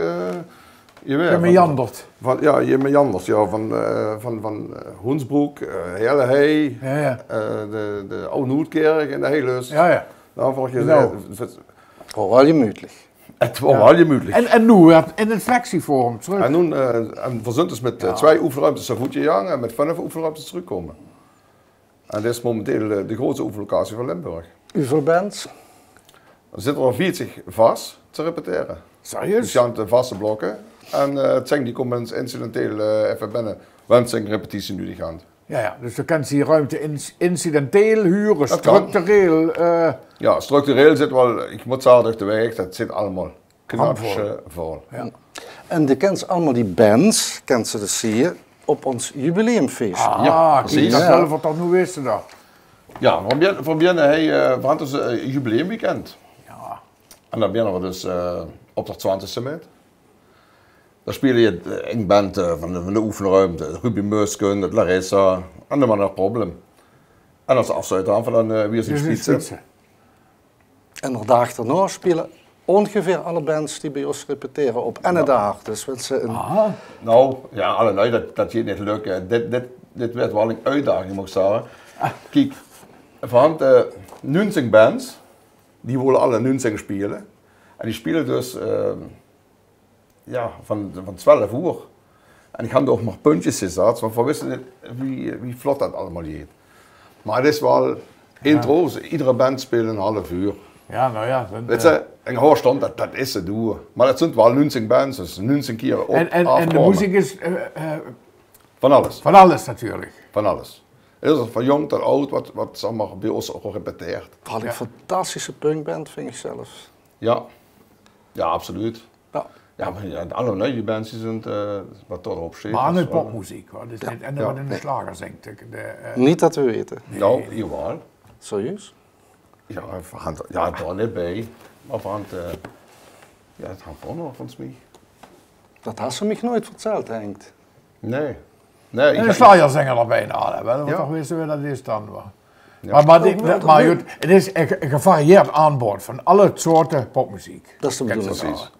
Je meandert. Ja, je meandert, ja, van Hoensbroek, Hele Hei, de Oude Hoedkerk en de Heelus. Ja. Nou, volg je het was wel gemütlich. Het was wel gemütlich. En nu in het flexievorm terug. En nu verzint dus met 2 oefenruimtes zo goed gegaan en met 5 oefenruimtes terugkomen. En dit is momenteel de grootste oefenlocatie van Limburg. Hoeveel bands? Er zitten er 40 vast te repeteren. Serieus? Dus je hebt vaste blokken. En het zijn die komen incidenteel even binnen. Want zijn repetitie nu die gaan. Ja, dus dan kan ze die ruimte incidenteel huren, structureel. Ja, structureel zit wel, ik moet zeggen dat de weg, dat zit allemaal knapsevol. Ja. En de kent allemaal die bands, kent ze dus hier, op ons jubileumfeest. Ja, precies. Dat zelf wat dan nu wisten dan. Ja, van binnen hij van dus een jubileumweekend. Ja. En dan beginnen we dus op de 20e maart. Dan speel je een band van de oefenruimte, Ruby Musken, het Larissa en dan maar een probleem. En als afsluiter van dan weer zijn spitsen. En de dag daarna spelen ongeveer alle bands die bij ons repeteren op en dag. Dus nou, ja, alle dat gaat niet lukken. Dit werd wel een uitdaging, moet ik zeggen. Kijk, van de 19 bands, die willen alle 19 spelen. En die spelen dus van 12 uur. En ik had ook nog puntjes gezet, want we wisten niet wie vlot dat allemaal gaat. Maar het is wel intro, iedere band speelt een half uur. Ja, nou ja. Weet je, en hoorstand, dat is het doen. Maar het zijn wel 19 bands, dus 19 keer op en de muziek is... van alles. Van alles natuurlijk. Van alles. Het is van jong tot oud, wat zeg maar, bij ons ook gerepeteerd. Wat een fantastische punkband, vind ik zelf. Ja, ja, absoluut. Ja, maar alle nieuwe bands zijn wat erop zit. Maar niet popmuziek, hoor. Dus niet, en wat in de slager zingt. Niet dat we weten. Nou, jawel. Serieus? Ja, daar niet bij. Maar ja, het gaat wel nog volgens mij. Dat had ze mij nooit verteld, Henk. Nee. En de slagerzanger er bijna hebben, want toch wisten we dat is dan wel. Ja. Maar het is een gevarieerd aanbod van alle soorten popmuziek. Dat is de bedoeling. Precies.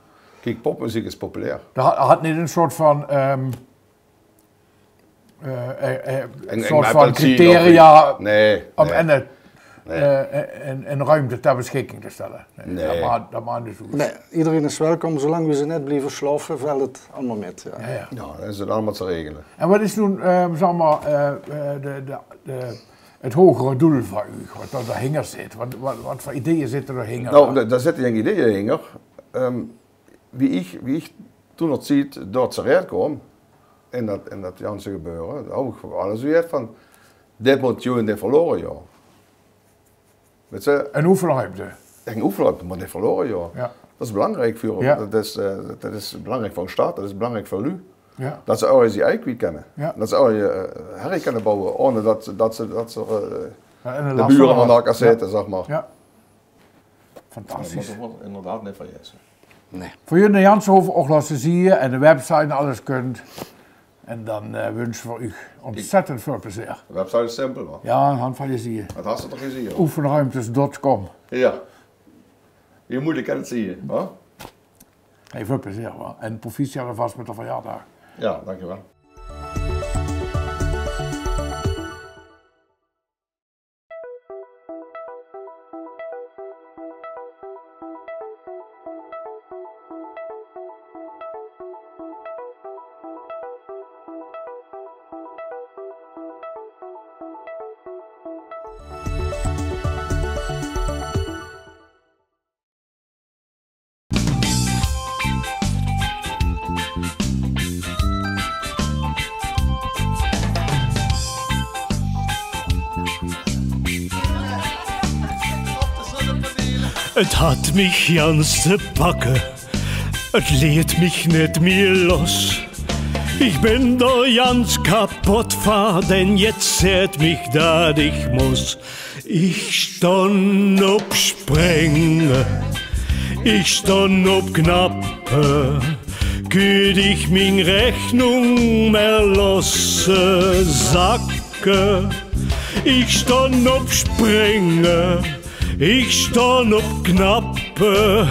Kijk, popmuziek is populair. Dat had niet een soort van, criteria om een ruimte ter beschikking te stellen. Nee. Dat maakt niet zo. Nee, iedereen is welkom, zolang we ze net blijven sloffen, valt het allemaal met. Ja, dat is het allemaal te regelen. En wat is toen, zeg maar, het hogere doel van u, wat daarachter zit? Wat voor ideeën zitten erachter? Nou, daar zitten geen ideeën achter. Wie ik toen nog ziet dat ze eruit kwam, in dat Janse gebeuren, daar hou ik van alles uit van, dit moet je en dit verloren, joh. Weet je? Een oefenruimte? Een oefenruimte, maar dit verloren, joh. Ja. Dat is belangrijk voor dat is belangrijk voor een stad, dat is belangrijk voor u. Ja. Dat ze ook je eigen kennen. Ja. Dat ze ook je herrie kunnen bouwen, zonder dat ze de buren aan elkaar zitten, zeg maar. Ja. Fantastisch. Dat wordt inderdaad niet van Jessen. Nee. Voor jullie Janshoven ook laten zien en de website en alles kunt. En dan wensen we u ontzettend veel plezier. De website is simpel, man. Ja, aan de hand van je zie je. Dat had ze toch gezien, hoor. Oefenruimtes.com. Ja. Je moeder kan het zien, hoor. Hey, veel plezier, hoor. En proficiat alvast met de verjaardag. Ja, dankjewel. Het had mich ganz te pakken, het liet mich nicht mehr los. Ich bin da ganz kaputt van, denn jetzt seht mich, dat ich muss. Ich stand op Springen, ich stand op Knappe, küld ich min Rechnung mehr losse Sacke. Ich stand op Springen, ik stand op Knappe,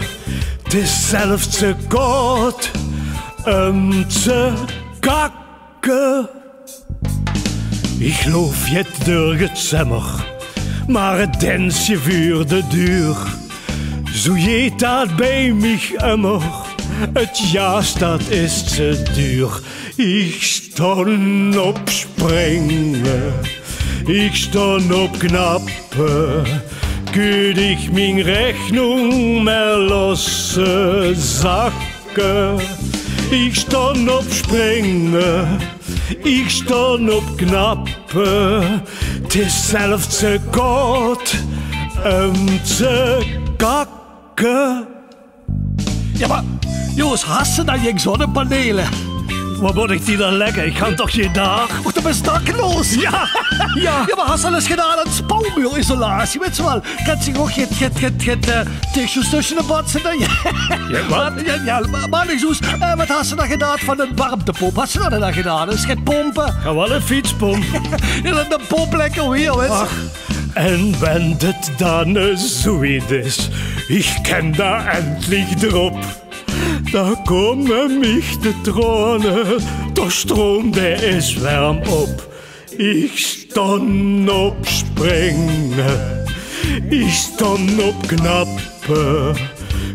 dezelfde God te kakken. Ik loop jetzt door het zemmer, maar het dansje vuurde duur. Zo jeet dat bij mich immer, het jaas dat is te duur. Ik stand op Springen, ik stand op Knappe, küld ich min Rechnung mehr losse Sacke. Ich stand op Springen, ich stand op Knappe, dezelfde God te kakken. Ja, maar Joost, hast du da geen zonnepanelen? Waar word ik die dan lekker? Ik ga toch geen dag? Och, dat is dakloos. Ja. Ja, maar hast du alles gedaan aan spouwmuurisolatie? Weet je wel, kan zich ook geen tissues tussen de botsen. Ja, wat? Ja, maar niet zoes. Wat hast du dan gedaan van een warmtepomp? Hast du dat dan gedaan? Dat is geen pompen. Ja, wel een fietspomp. Ja, de pomp lekker weer, weet je. En wenn het dan zoiets is, ik ken daar endlich erop. Da komen mich de Tränen, der Strom der ist warm op. Ich stand op Springen, ich stand op Knappe,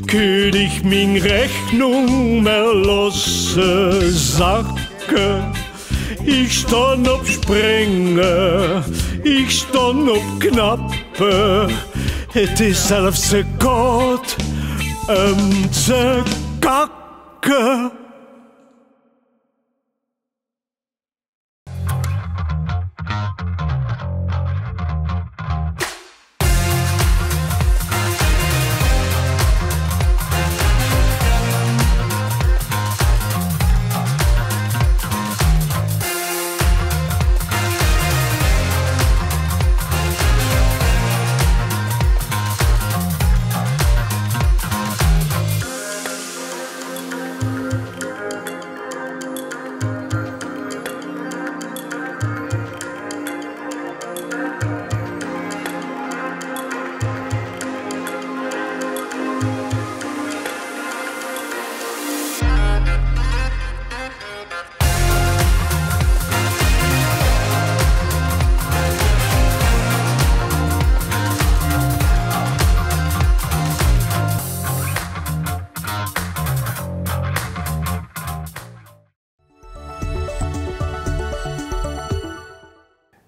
kun ich min Rechnung mehr losse Sacke. Ich stond op springen, ik stond op knappen. Het is zelfs te koud om te kakken.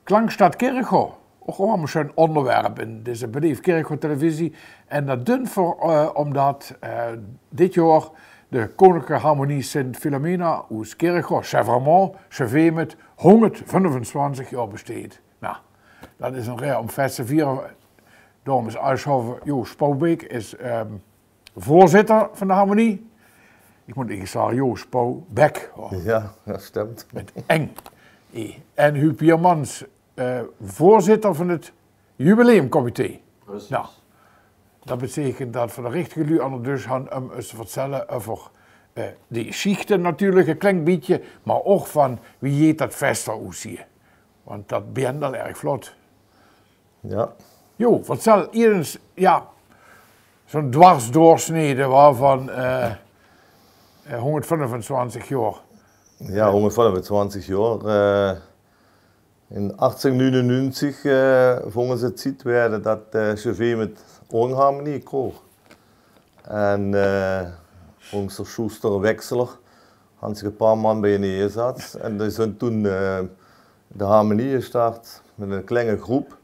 Klangstad Kericho, ook allemaal zo'n onderwerp in deze Beleef Kericho televisie. En dat doen voor, omdat dit jaar de Koninklijke Harmonie Sint Philomena uit Kericho, Chèvremont, chevé met 125 jaar besteedt. Nou, dat is een rare om fest te vieren. Daarom is Uilshoven Joost Pauwbeek is voorzitter van de Harmonie. Ik moet even zeggen Joost Pauwbeek. Ja, dat stemt. Met eng. En Huub Piermans, voorzitter van het jubileumcomité. Precies. Nou, dat betekent dat we de richtige lui aan de dus gaan om eens te vertellen over die schichten natuurlijk, een klein beetje, maar ook van wie heet dat fester hier. Want dat begint al erg vlot. Ja. Jo, vertel eens, ja, zo'n dwarsdoorsnede waarvan 125 jaar. Ja, 125 jaar. In 1899 vonden ze het ziet werden dat chevé met oorharmonie kreeg. En onze Schuster Wechseler had zich een paar man bij neergezet. En die zijn toen de harmonie gestart met een kleine groep.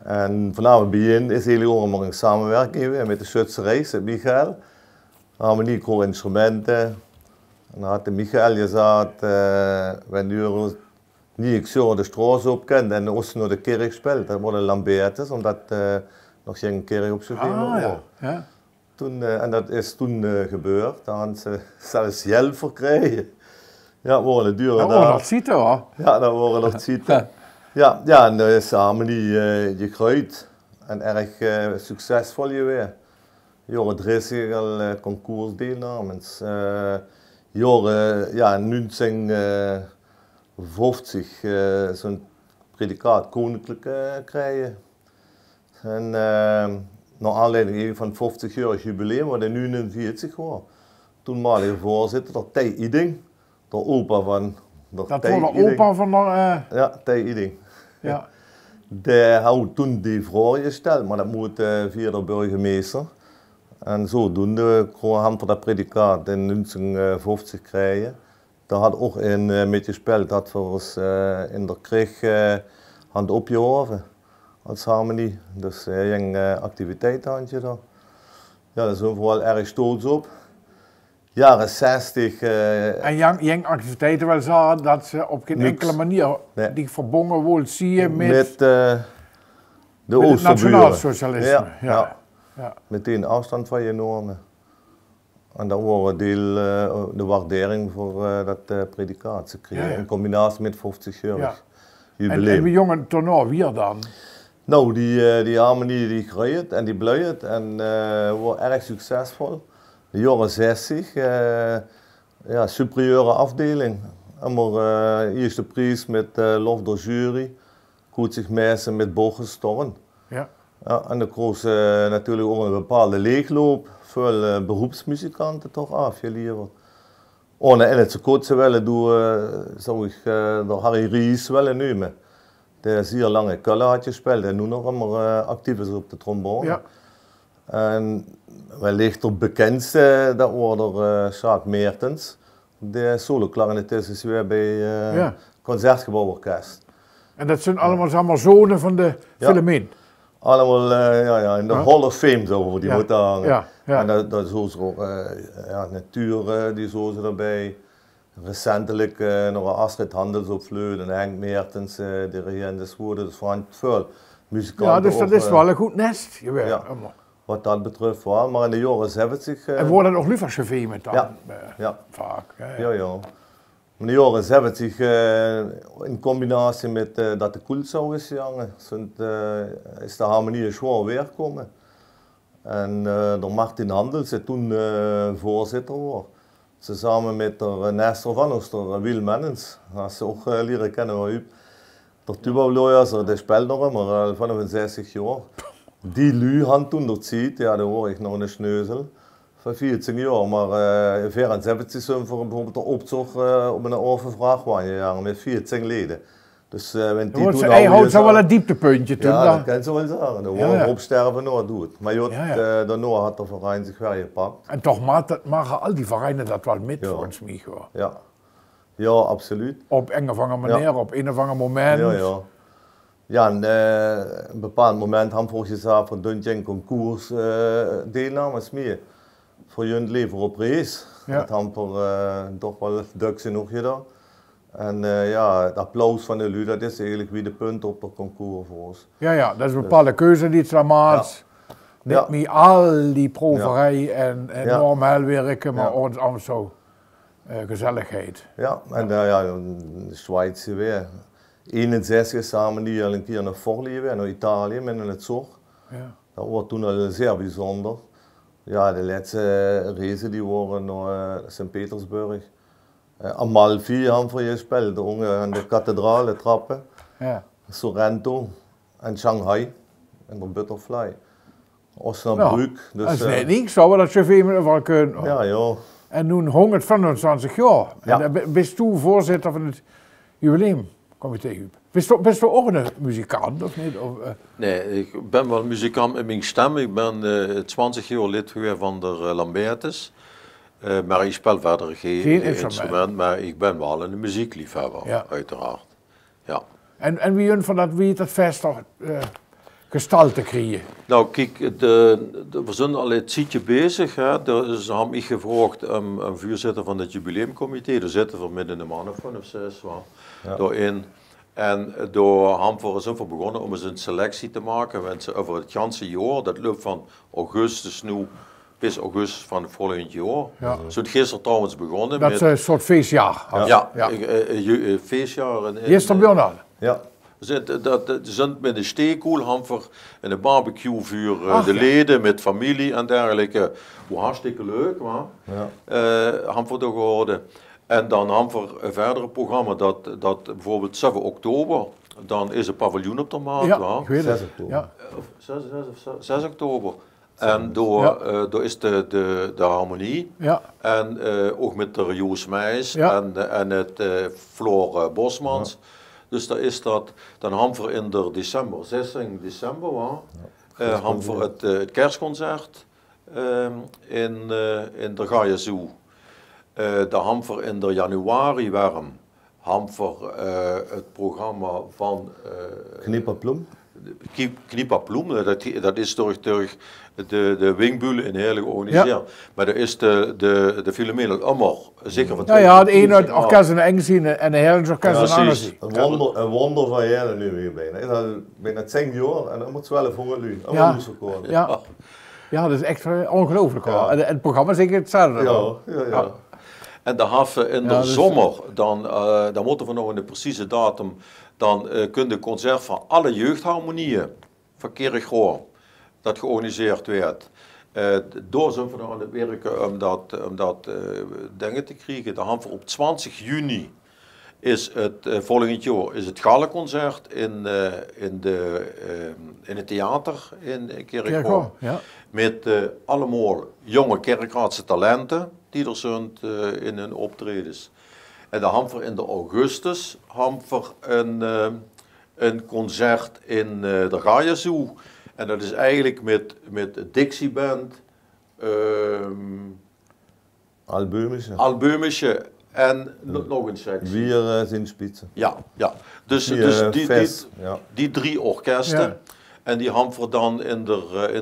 En vanaf het begin is hele jongen maar een samenwerking met de Schutserij, Michael. De harmonie kreeg instrumenten. En dan had de Michael gezegd, wanneer niet zo de straat op kent en ons naar de kerk speelt, dat worden Lambertus, omdat nog geen kerk op z'n ja. Toen, en dat is toen gebeurd, dan hadden ze zelfs geld verkregen. Ja, dat waren dure dagen. Dat waren nog zitten hoor. Ja, dat waren nog zitten. Ja, ja, en dat is samen die gegroeid en erg succesvol geweest. Jaren 30 al concoursdeelnames. Jaren, ja, 1950 zo'n predicaat koninklijk krijgen. En naar aanleiding van het 50-jarig jubileum, wat nu 49 was. Toenmalige voorzitter, dat Tij Iding, de opa van... Dat was de opa van de... Ja, Tij Iding. Ja. Die had toen die vraag gesteld, maar dat moet via de burgemeester. En zodoende kon hij voor dat predicaat in 1950 krijgen. Daar had ook een met gespeeld dat we ons in de kreeg hadden opgehoven als harmonie. Dus een activiteit had je daar. Ja, daar zijn we wel erg stoot op. Jaren 60. En jong activiteiten wel zo dat ze op geen enkele manier die verbonden worden zie je met de het nationaalsocialisme. Ja, ja. Ja. Ja. Meteen afstand van je normen. En dat was deel de waardering voor dat predicaat te krijgen, in combinatie met 50-jarig jubileum. En wie jongen toernooi weer dan? Nou, die harmonie die groeit en die bloeit en wordt erg succesvol. De jaren 60, ja, superieure afdeling. Maar eerste prijs met lof door jury, goed zich messen met booggestorren. Ja. Ja, en dan kreeg ze natuurlijk ook een bepaalde leegloop. Veel beroepsmuzikanten toch afgeleverd. En in het kort willen doen, zou ik door Harry Ries willen nemen. Die zeer lange kullen had gespeeld en nu nog maar actief is op de trombone. Ja. En wellicht de bekendste, dat worden Sjaak Meertens. De solo-clarinetist is weer bij Concertgebouworkest. En dat zijn allemaal zonen van de Philomeen? Allemaal in de Hall of Fame zo, die moeten hangen. Ja. En dat is ook Natuur, die zo ze erbij. Recentelijk nog Astrid Handels op fluit en Henk Meertens, dirigent is geworden, dus van veel muzikanten. Ja, dus dat is wel een goed nest. Ja. Wat dat betreft wel, maar in de jaren 70... en worden nog liever chauffeur met dan? Vaak. Ja. In de jaren 70 in combinatie met dat de Koelzau is gegaan, is de harmonie gewoon weer gekomen. En door Martin Handels is toen voorzitter geworden. Samen met Nestor van Oster, Wil Mennens, dat is ook leren kennen van u. De tuba-bloeiers, die speelt nog maar vanaf 60 jaar. Die lui had toen dat ziet, ja, dan hoor ik nog een sneuzel van 14 jaar, maar 74 zijn voor bijvoorbeeld de opzog op een overvrachtwagen met 14 leden. Dus hij houdt zo wel een dieptepuntje toen. Ja, dat kan ze wel zeggen. Dan hoor opsterven nooit doet. Maar daarna had de verein zich weer gepakt. En toch maken al die vereinen dat wel met volgens mij gewoon. Ja, absoluut. Op een of andere manier, op een of ander moment. Ja, en een bepaald moment hebben we volgens jaar voor een concours deelnames mee. Voor je leven op race. Dat hebben we toch wel duks in nog gedaan. En het applaus van de lui, dat is eigenlijk wie de punt op het concours voor ons. Ja, dat is een bepaalde keuze die het maakt. Niet meer al die proverij en normaal werken, maar ook zo gezelligheid. Ja, en in de Schweiz weer. 61 samen die al een keer naar Forli weer, naar Italië, met het zorg. Dat was toen al zeer bijzonder. Ja, de laatste race die waren naar Sint-Petersburg. Amalfi hebben we gespeeld, aan de kathedrale trappen. Sorrento en Shanghai en de Butterfly. Osnabrück. Dus, dat is net niks, zou we dat chauffeur met wel kunnen. Ja. En nu 125 jaar. En dan bist u voorzitter van het jubileumcomité. Bist u ook een muzikant of niet? Nee, ik ben wel muzikant met mijn stem. Ik ben 20 jaar lid geweest van de Lambertus. Maar ik speel verder geen instrument, maar ik ben wel een muziekliefhebber, uiteraard. Ja. En wie dat fest toch gestalte krijgen? Nou kijk, we zijn al een tijdje bezig. Hè. Dus hebben ik gevraagd een voorzitter van het jubileumcomité. Daar zitten we met een man of 5 of 6 doorin. En door hebben we zo begonnen om eens een selectie te maken. Over het ganse jaar, dat loopt van augustus nu bis augustus van het volgend jaar. Ja. Zo gisteren trouwens begonnen. Dat is een soort feestjaar. Feestjaar. Gisteren begonnen al. Ja. We zijn met een steekkoel, hebben we een barbecue voor de leden, met familie en dergelijke. Hartstikke leuk, maar. Hebben we toch gehouden. En dan hebben we een verdere programma, dat bijvoorbeeld 7 oktober, dan is een paviljoen op de maat. Ja, ik weet het. 6 oktober. 6 oktober. En door is de harmonie. Ja. En ook met de Joos Meijs en het Floor Bosmans. Ja. Dus dat is dat. Dan hebben we in de december, 16 december, hebben we het kerstconcert in de Gaia Zoo. Dan hebben we in de januari warm. Hebben we het programma van Knipperploem. Knipperploem, dat is door de Wingbulen in Heerlijk georganiseerd. Ja. Maar dat is de Philomeen allemaal zeker van het ene orkest in Engelsien en de Heerlijks orkest in Engelsien. Een wonder van Heerlijk nu weer bijna. Ik ben net 10 jaar en dan moet 1200 lu. Ja, dat is echt ongelooflijk hoor. En het programma is zeker hetzelfde. Ja. En dan hebben we in de zomer, dan moeten we nog een precieze datum, dan kun je concert van alle jeugdharmonieën van Kerkroor, dat georganiseerd werd. Door zijn we aan het werken om dat dingen te krijgen. Dan hebben we op 20 juni is het volgend jaar is het galenconcert in het theater in Kerkroor. Met allemaal jonge Kerkraadse talenten die er zijn in hun optredens. En dan hebben we in de augustus een concert in de Gaia Zoo. En dat is eigenlijk met Dixie Band, Albeumische en nog een sectie. Vier zinspitsen. Ja. Dus die 3 orkesten. Ja. En die hamveren dan in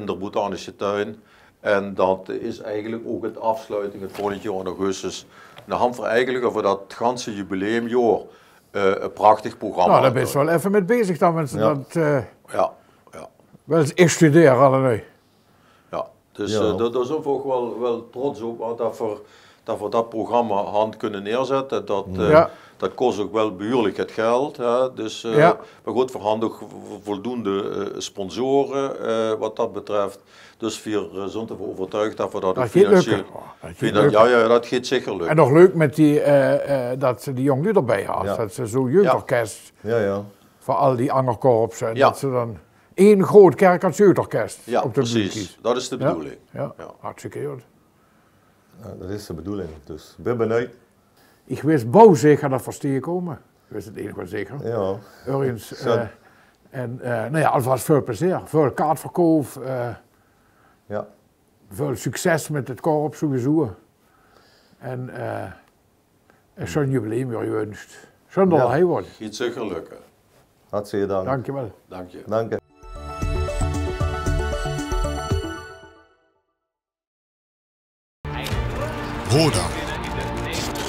de botanische tuin. En dat is eigenlijk ook het afsluiting, het volgend jaar in augustus. Dan hamveren eigenlijk over dat ganse jubileumjaar een prachtig programma. Nou, daar ben je wel even mee bezig dan, mensen. Ja. Wel eens ik studeer allemaal. Ja, dus daar zijn we ook wel trots op, want dat we dat programma hand kunnen neerzetten. Dat kost ook wel behoorlijk het geld. Hè. Dus maar goed, we hebben ook voldoende sponsoren wat dat betreft. Dus we zijn ervan overtuigd dat we dat ook financieel... dat gaat zeker lukken. En nog leuk met dat ze die jongen erbij had. Ja. Dat ze zo'n jeugdorkest voor al die angerkorps. En dat ze dan één groot kerk-orkest op de precies. Kies. Dat is de bedoeling. Ja, hartstikke goed. Ja, dat is de bedoeling. Dus ik ben benieuwd. Ik wist bouw zeker dat versteer komen. Dat is het enige wat zeker. Ja. Ergens, nou ja, alvast veel plezier. Veel kaartverkoop. Veel succes met het korps sowieso. En zo'n jubileum weer gewenst. Zonder hij wordt. Gaat zeker lukken. Hartstikke dank. Dankjewel. Dank je. Dank je. Roda.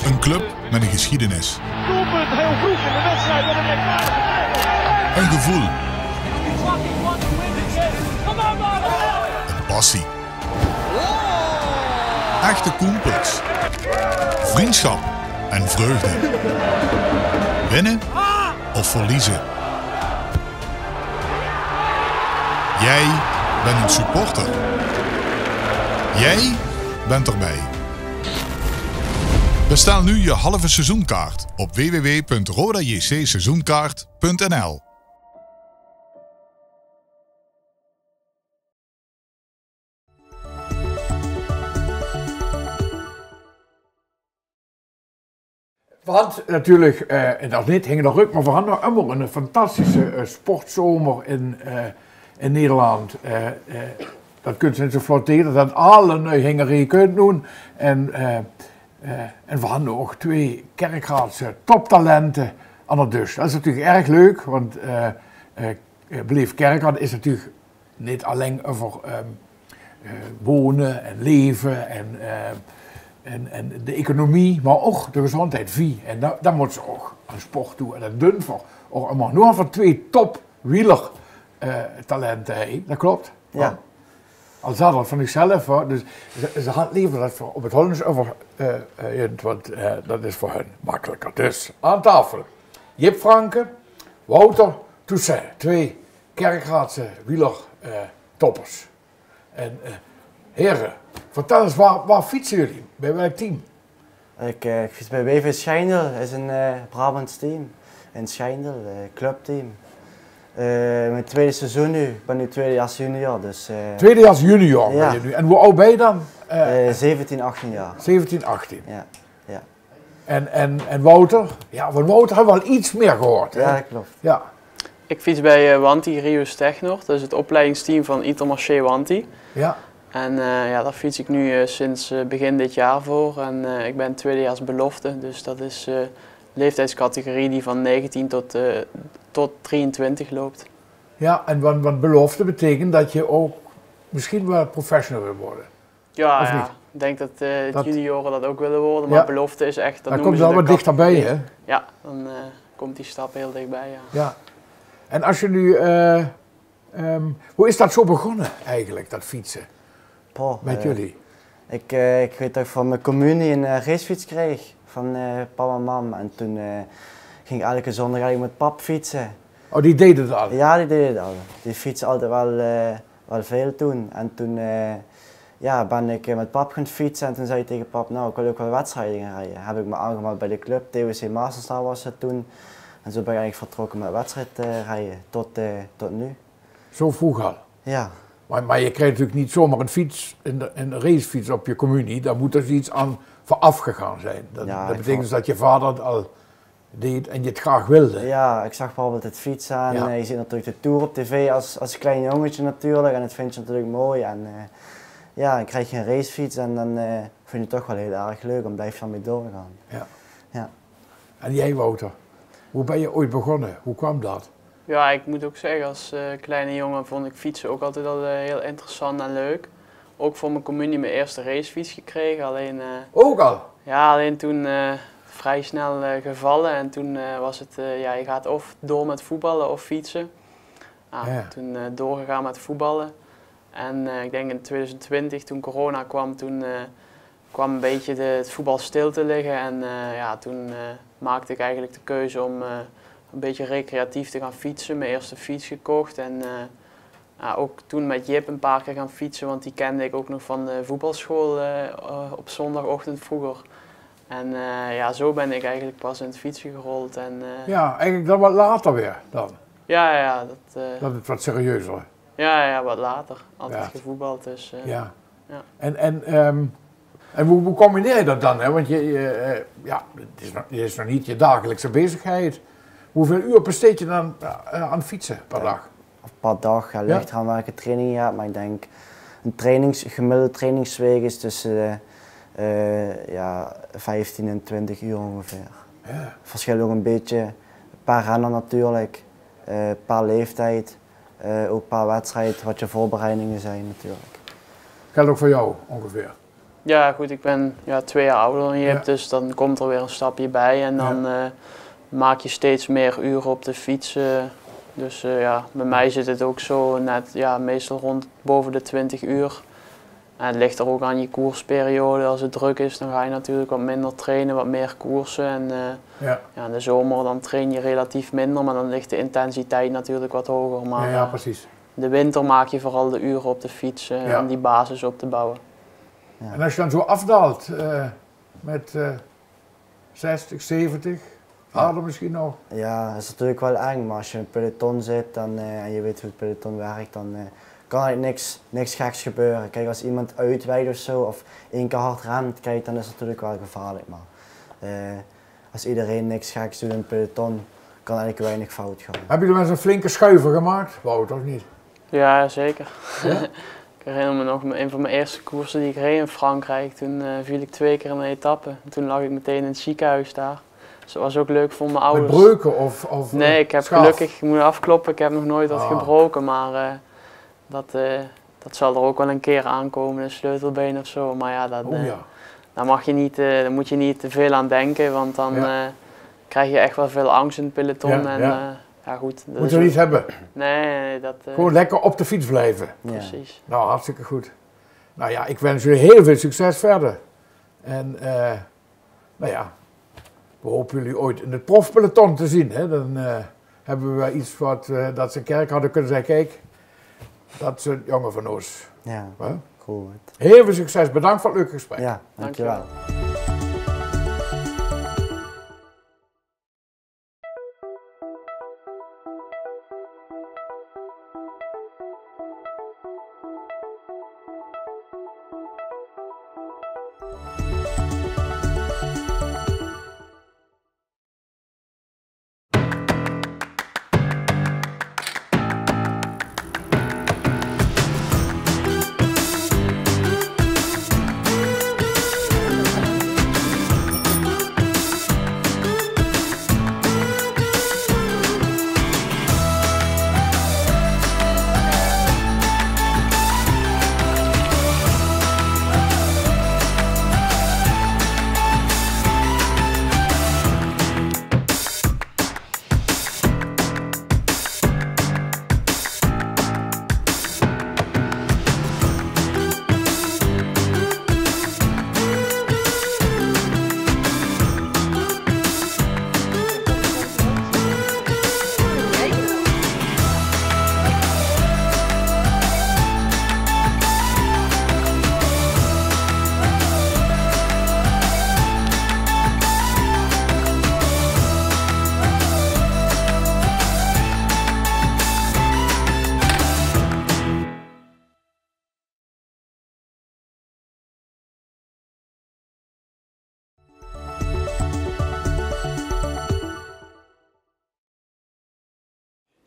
Een club met een geschiedenis. Doelpunt heel vroeg in de wedstrijd. Een gevoel. Een passie. Echte koempels. Vriendschap en vreugde. Winnen of verliezen. Jij bent een supporter. Jij bent erbij. Bestel nu je halve seizoenkaart op www.rodajcseizoenkaart.nl. Want natuurlijk, en dat niet, hing nog ruk, maar we hadden allemaal een fantastische sportzomer in Nederland. Dat kunt je niet zo flotteren, dat alle hingerijen kunt doen. En we hadden ook 2 Kerkraadse toptalenten aan de dus. Dat is natuurlijk erg leuk, want Beleef Kerkrade is natuurlijk niet alleen over wonen en leven en de economie, maar ook de gezondheid vie. En daar moet ze ook aan sport toe. En dat doen we ook allemaal. Nu van 2 top-wieler-talenten, dat klopt? Ja. Al zat dat van zichzelf, dus ze had liever dat we op het Hollands over, want dat is voor hen makkelijker. Dus aan tafel, Jip Franke, Wouter Toussaint, 2 Kerkraadse wielertoppers. En heren, vertel eens, waar fietsen jullie? Bij welk team? Ik fiets bij WV Schijndel, dat is een Brabants team. In Schijndel, clubteam. Mijn tweede seizoen nu, ik ben nu tweedejaars junior. Dus, tweedejaars junior ben je nu. En hoe oud ben je dan? 17, 18 jaar. 17, 18. Ja. En Wouter? Ja, van Wouter hebben we al iets meer gehoord. Ja, dat klopt. Ja. Ik fiets bij Wanty Rius Technor, dat is het opleidingsteam van Intermarché Wanty. Ja. En daar fiets ik nu sinds begin dit jaar voor. En ik ben tweedejaars belofte, dus dat is de leeftijdscategorie die van 19 tot 23 loopt. Ja, en wat belofte betekent dat je ook misschien wel professional wil worden. Ja, ik denk dat junioren dat ook willen worden, maar belofte is echt... Dat komt wel wat dichterbij, hè? Ja, dan komt die stap heel dichtbij, ja. En als je nu... hoe is dat zo begonnen eigenlijk, dat fietsen? Met jullie? Ik weet dat ik van mijn communie een racefiets kreeg van papa en mam. En toen ging ik elke zondag eigenlijk met pap fietsen. Oh, die deden het al? Ja, die deden het al. Die fietsen altijd wel veel toen. En toen ben ik met pap gaan fietsen en toen zei ik tegen pap, nou ik wil ook wel wedstrijden gaan rijden. Heb ik me aangemeld bij de club, TWC Masterstar was het toen. En zo ben ik eigenlijk vertrokken met wedstrijdrijden tot nu. Zo vroeg al? Ja. Maar je krijgt natuurlijk niet zomaar een fiets, een racefiets op je communie. Daar moet dus iets aan vooraf gegaan zijn. Dat betekent dus dat je vader al deed en je het graag wilde. Ja, ik zag bijvoorbeeld het fietsen en je ziet natuurlijk de Tour op tv als klein jongetje natuurlijk en dat vind je natuurlijk mooi. En ja, dan krijg je een racefiets en dan vind je het toch wel heel erg leuk om blijf je mee doorgaan. Ja. Ja. En jij, Wouter, hoe ben je ooit begonnen? Hoe kwam dat? Ja, ik moet ook zeggen, als kleine jongen vond ik fietsen ook altijd al heel interessant en leuk. Ook voor mijn communie mijn eerste racefiets gekregen. Alleen, ook al? Ja, alleen toen vrij snel gevallen en toen was het, ja, je gaat of door met voetballen of fietsen. Toen doorgegaan met voetballen. En ik denk in 2020, toen corona kwam, toen kwam een beetje het voetbal stil te liggen. En ja, toen maakte ik eigenlijk de keuze om een beetje recreatief te gaan fietsen. Mijn eerste fiets gekocht en ook toen met Jip een paar keer gaan fietsen, want die kende ik ook nog van de voetbalschool op zondagochtend vroeger. En ja, zo ben ik eigenlijk pas in het fietsen gerold. En, ja, eigenlijk dan wat later weer dan? Ja. Dat het wat serieuzer. Ja, wat later. Altijd gevoetbald, dus... ja. En hoe combineer je dat dan? Hè? Want het is nog niet je dagelijkse bezigheid. Hoeveel uur besteed je dan aan fietsen per dag? Per dag, ligt eraan welke training je hebt, maar ik denk een gemiddelde trainingsweek is tussen 15 en 20 uur ongeveer. Ja. Verschilt ook een beetje per renner natuurlijk, per leeftijd, ook per wedstrijd, wat je voorbereidingen zijn natuurlijk. Geldt ook voor jou ongeveer? Ja goed, ik ben 2 jaar ouder dan Jip, dus dan komt er weer een stapje bij en dan maak je steeds meer uren op de fiets. Dus bij mij zit het ook zo net, meestal rond boven de 20 uur. En het ligt er ook aan je koersperiode. Als het druk is, dan ga je natuurlijk wat minder trainen, wat meer koersen. En in de zomer dan train je relatief minder, maar dan ligt de intensiteit natuurlijk wat hoger. Maar ja, precies. De winter maak je vooral de uren op de fiets om die basis op te bouwen. Ja. En als je dan zo afdaalt met 60, 70, harder misschien nog? Ja, dat is natuurlijk wel eng, maar als je in een peloton zit en je weet hoe het peloton werkt, dan kan er niks geks gebeuren. Kijk, als iemand uitwijkt of zo, of 1 keer hard rent, kijk, dan is het natuurlijk wel gevaarlijk. Maar als iedereen niks geks doet in een peloton, kan eigenlijk weinig fout gaan. Hebben jullie wel eens een flinke schuiver gemaakt, Wouter, of niet? Ja, zeker. Ja? Ik herinner me nog een van mijn eerste koersen die ik reed in Frankrijk. Toen viel ik 2 keer in een etappe. En toen lag ik meteen in het ziekenhuis daar. Dus dat was ook leuk voor mijn ouders. Met breuken of nee, ik heb gelukkig, ik moet afkloppen, ik heb nog nooit wat gebroken. Maar dat zal er ook wel een keer aankomen, een sleutelbeen of zo. Maar ja, daar moet je niet te veel aan denken, want dan krijg je echt wel veel angst in het peloton. Goed, moet je niet hebben. Nee, dat... Gewoon lekker op de fiets blijven. Ja. Precies. Nou, hartstikke goed. Nou ja, ik wens jullie heel veel succes verder. En we hopen jullie ooit in het profpeloton te zien. Hè? Dan hebben we iets wat dat ze in kerk hadden kunnen zeggen, kijk, dat is een jongen van ons. Ja, goed. Heel veel succes, bedankt voor het leuke gesprek. Ja, dankjewel.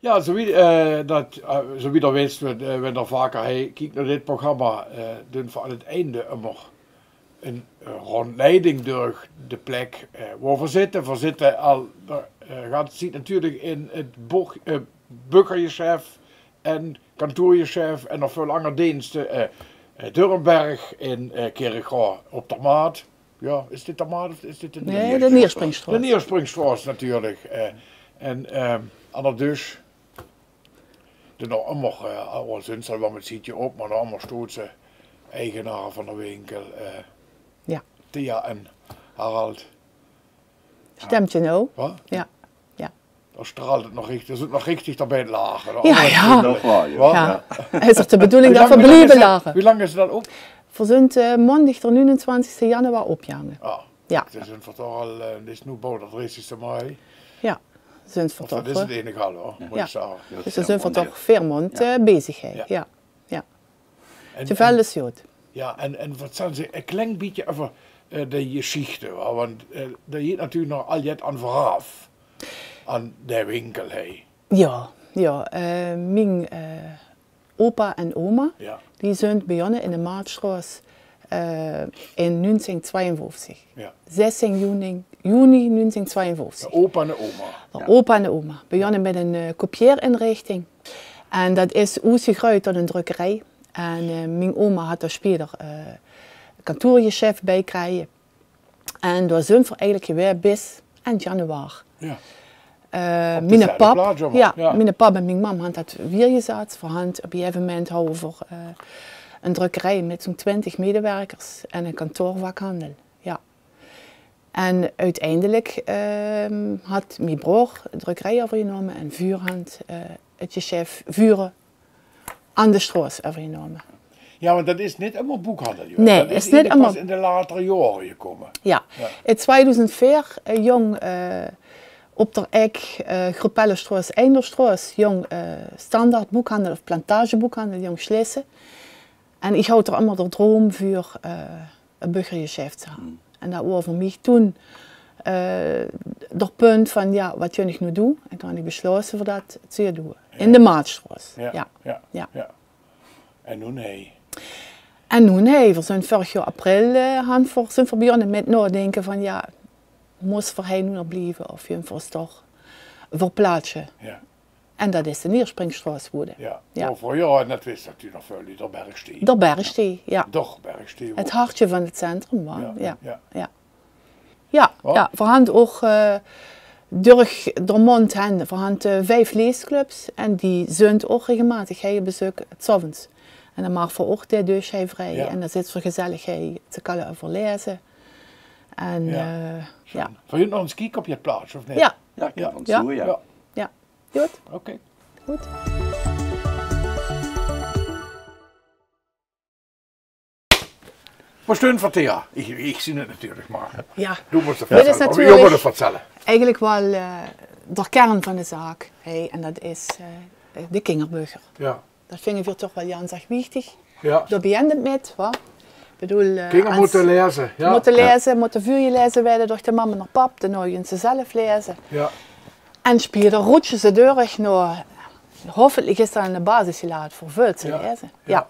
Ja, zo wie dat wist, we er vaker kijken naar dit programma, doen we aan het einde immer een rondleiding door de plek waar we zitten. We zitten al, gaat ziet natuurlijk in het burgerchef en kantoorchef en nog veel langer diensten. Durrenberg in Kerkrade op de Maat. Ja, is dit de Maat of is dit de Nee, de Neerspringstraat. De Neerspringstraat natuurlijk. En dat dus. Er nog allemaal, al zijn ze wel met zietje op, maar nog allemaal stootse eigenaren van de winkel. Ja. Thea en Harald. Stemt je nou? Wat? Ja. Ja. Dan straalt het nog richtig, er zit nog richtig daarbij het lager. Ja, ja. Is het de bedoeling dat we blijven lagen? Hoe lang is dat op? We zijn maandag de 29 januari opgehangen. Ah, ja. Het is een vertaal, dit is nu bouwd, dat 30 mei. Ja. Dat is het enige al hoor, moet ja. ik zeggen. Dus we zijn toch 4 maanden bezig. Ja. Ja. De vel is goed. Ja, en wat zijn ze, een klein beetje over de geschichte, want daar heeft natuurlijk nog al het aan vooraf, aan de winkel. Hey. Ja, mijn opa en oma, die zijn begonnen in de Maatstraat in 1952. Ja. 16 juni 1952. De opa en de oma. De opa en de oma. Begonnen met een kopieerinrichting. En dat is uitgegroeid tot een drukkerij. En mijn oma had daar speler kantoorchef bij krijgen. En daar zijn we eigenlijk weer bis eind januari. Ja. Mijn pap en mijn mam hadden dat weer gezet. Voor hand op een gegeven moment houden we een drukkerij met zo'n 20 medewerkers en een kantoorwakhandel. Ja. En uiteindelijk had mijn broer de drukkerij overgenomen en vuurhand het chef vuren aan de straat overgenomen. Ja, want dat is niet allemaal boekhandel. Joh. Nee, dat is niet allemaal. pas in de latere jaren gekomen. Ja, in 2004 jong op de Eck, Groepellenstraat, Einderstraat, jong standaard boekhandel of plantageboekhandel, jong Schlessen. En ik had er allemaal de droom voor een burgerchef te hebben. En dat was voor mij toen het punt van ja, wat kun ik nu doen? En toen heb ik besloten voor dat te doen. In de Maatstraat. Ja. En nu nee. En nu nee, we zijn vorig jaar april zijn we begonnen met nadenken van ja, moest voor hij nu nog blijven of je hem toch verplaatsen. Ja. En dat is de Neerspringstraat geworden. Ja. Voor jou, net wist dat u nog veel de Bergstee. De Bergstee, ja. Toch Bergstee. Het hartje van het centrum, ja. We hadden ook door de mond we 5 leesclubs en die zijn ook regelmatig bezoeken het avonds. En dan mag voor ook de deurschrijverij en dan zit voor gezelligheid te kallen over lezen. En ja. Wil je nog eens kijken op je plaats of niet? Ja. Ja, ja. Goed. Oké. Goed. Wat steun van Thea? Ik zie het natuurlijk maar. Ja. Doe maar dit is natuurlijk eigenlijk wel de kern van de zaak. En dat is de kinderburger. Ja. Dat vinden we toch wel Jan wichtig. Ja. Daar begint het met. Wat? Kinderen moeten lezen. Ja. Moeten lezen, moeten gelezen worden door de mama en pap, dan moeten ze zelf lezen. Ja. En spelen roetjes de deur naar. Hopelijk is dat een basis gelaten voor veel te lezen. Ja.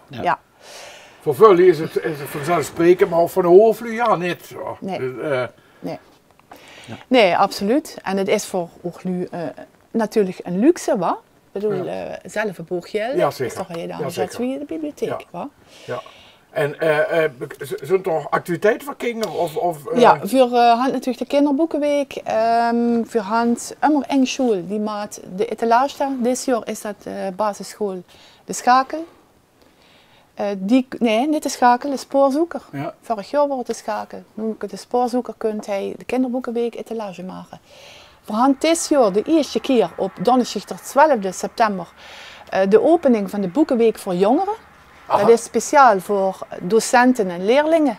Voor veel is het vanzelfsprekend, maar voor de hoofdvloer ja niet. Zo. Nee. Dus, nee, absoluut. En het is voor nu natuurlijk een luxe, wat? Ik bedoel, zelf een boek geld. Ja, zeker. Is toch wel dan zoals wie de bibliotheek, wat? Ja. En zijn er toch activiteiten voor kinderen? Ja, voor hand natuurlijk de kinderboekenweek. Voor hand immer eng school. Die maakt de etalage daar. Dit jaar is dat basisschool De Schakel. Nee, niet De Schakel, de Spoorzoeker. Ja. Vorig jaar wordt De Schakel. Nu de Spoorzoeker kunt hij de kinderboekenweek etalage maken. Voor hand dit jaar de eerste keer op donderdag de 12 september de opening van de boekenweek voor jongeren. Aha. Dat is speciaal voor docenten en leerlingen.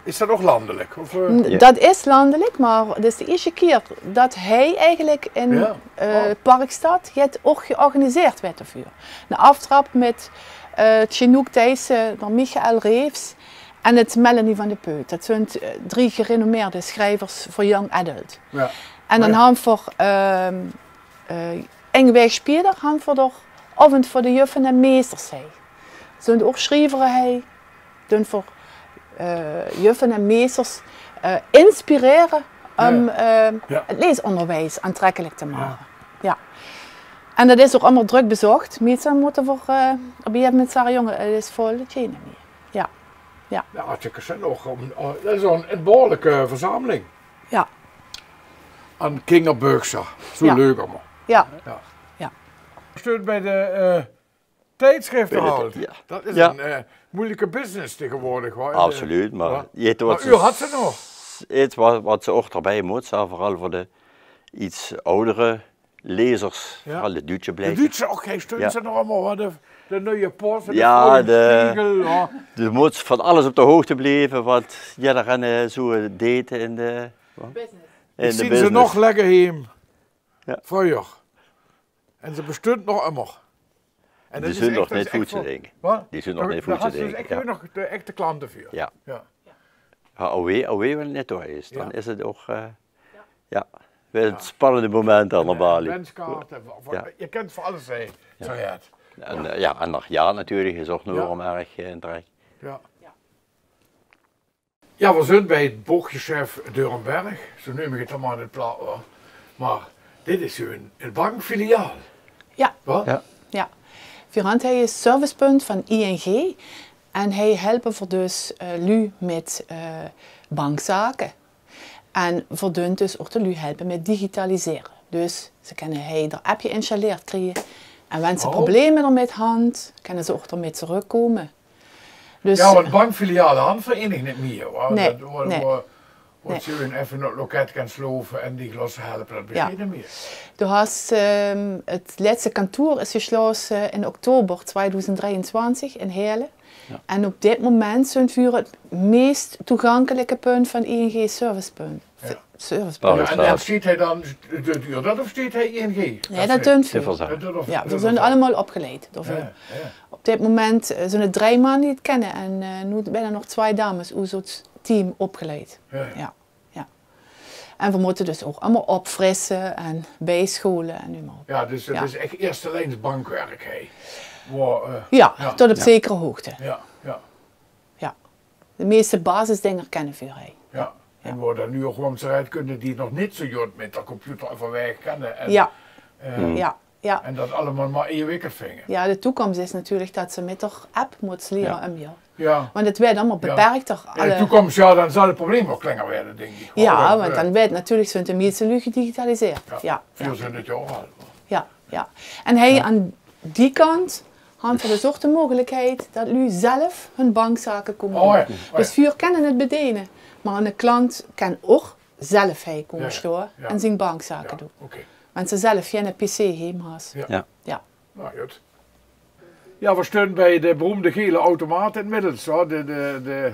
Is dat ook landelijk? Of, Dat is landelijk, maar het is de eerste keer dat hij eigenlijk in Parkstad het ook georganiseerd werd ervoor. De aftrap met Chinook Thijssen, Michael Reefs en het Melanie van de Peut. Dat zijn 3 gerenommeerde schrijvers voor young adult. Ja. En dan hebben we En wij spelen gaan voor avond voor de juffen en meesters. Ze ook schrijveren, doen voor juffen en meesters inspireren om het leesonderwijs aantrekkelijk te maken. Ja. En dat is ook allemaal druk bezocht. Mensen moeten voor op een gegeven moment zeggen, jongen, het is vol de tjenen meer. Ja. Ja. Ja, hartstikke zin nog. Dat is een behoorlijke verzameling. Ja. Aan kinderburgsa. Zo leuk allemaal. Ja. Ja. Ja. Steun bij de tijdschriften houden. Ja. Dat is een moeilijke business tegenwoordig. Hoor. Absoluut, maar u had ze nog. Iets wat ze ook erbij moet, vooral voor de iets oudere lezers, vooral de Duitse blijven. De Duitse, oké, steunen ze nog allemaal, de nieuwe post, de moet van alles op de hoogte blijven wat daarin zo deed in de business. Zien ze nog lekker heen, vroeger. En ze bestond nog allemaal. En die zijn nog niet voedsel, denk ik. Die zijn nog niet voedsel, denk ik. Daar had ze nog de echte klanten voor. Ja. Alweer net door is, dan is het ook weer het spannende moment aan de balie. Wenskaarten, je kent voor alles zijn. En nog natuurlijk is ook nog erg in terecht. Ja, we zijn bij het boekgeschäft Durenberg, zo noem ik het allemaal in het plaat. Maar dit is een bankfiliaal. Ja. Wat? Ja. Virant hij is servicepunt van ING en hij helpen voor dus lu met bankzaken. En voor dus ook de lu helpen met digitaliseren. Dus ze kunnen hij er appje installeerd krijgen. En wanneer ze problemen ermee hand, kunnen ze ook ermee terugkomen. Dus, ja, want bankfilialen handvereniging niet meer. Hoor. Nee, Wat je even naar het loket kan sloven en die losse helpen, dat bestaat niet meer. Du hast, het laatste kantoor is gesloten in oktober 2023 in Heerlen. Ja. En op dit moment zijn we het meest toegankelijke punt van ING servicepunt. Servicepunt. Ja, en stiet hij dan de duur dat of stiet hij ING? Nee, dat doen we. Ja, we zijn allemaal opgeleid. Op dit moment zijn het 3 mannen die het kennen en nu bijna nog 2 dames uit het team opgeleid. Ja. En we moeten dus ook allemaal opfrissen en bijscholen en nu maar op. Ja, dus het is echt eerste lijns bankwerk, hè? Tot op zekere hoogte. Ja. De meeste basisdingen kennen we. Ja. En we dan nu ook gewoon eruit kunnen die nog niet zo goed met de computer even weg kennen. En, ja. En dat allemaal maar ingewikkeld vinden. Ja, de toekomst is natuurlijk dat ze met de app moeten leren. Ja. Want het werd allemaal beperkter. In de toekomst, dan zal het probleem ook kleiner worden, denk ik. Ja, want dan werd natuurlijk zo'n de meeste lu gedigitaliseerd. Veel zijn het al. Ja. En hij aan die kant had we dus ook de mogelijkheid dat lu zelf hun bankzaken komen doen. Dus vuur kennen het bedienen. Maar een klant kan ook zelf komen staan en zijn bankzaken doen. Want ze zelf geen PC hebben. Ja. Nou, goed. Ja, we staan bij de beroemde gele automaat inmiddels, hoor. De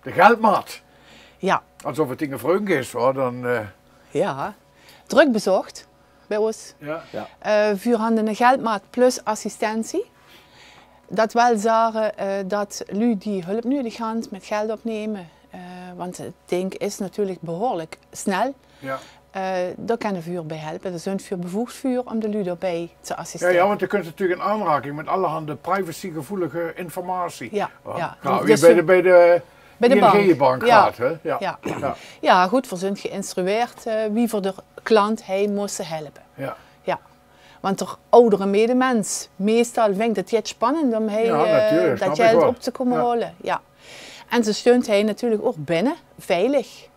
geldmaat. Ja. Alsof het dingen vreugd is, hoor. Dan, Ja, druk bezocht bij ons. Vuur hadden een geldmaat plus assistentie. Dat wil zeggen dat lu die hulp nodig had met geld opnemen. Want het ding is natuurlijk behoorlijk snel. Ja. Daar kan de vuur bij helpen. Er is een vuur bevoegd vuur om de lu daarbij te assisteren. Ja, want je kunt natuurlijk in aanraking met allerhande privacygevoelige informatie. Ja. Nou, dus bij de ING-bank gaat, hè? Ja, goed, we zijn geïnstrueerd wie voor de klant hij moest helpen. Ja. Want toch oudere medemens, meestal vindt het jetzt spannend om hij dat geld op te komen halen. Ja. En ze steunt hij natuurlijk ook binnen, veilig.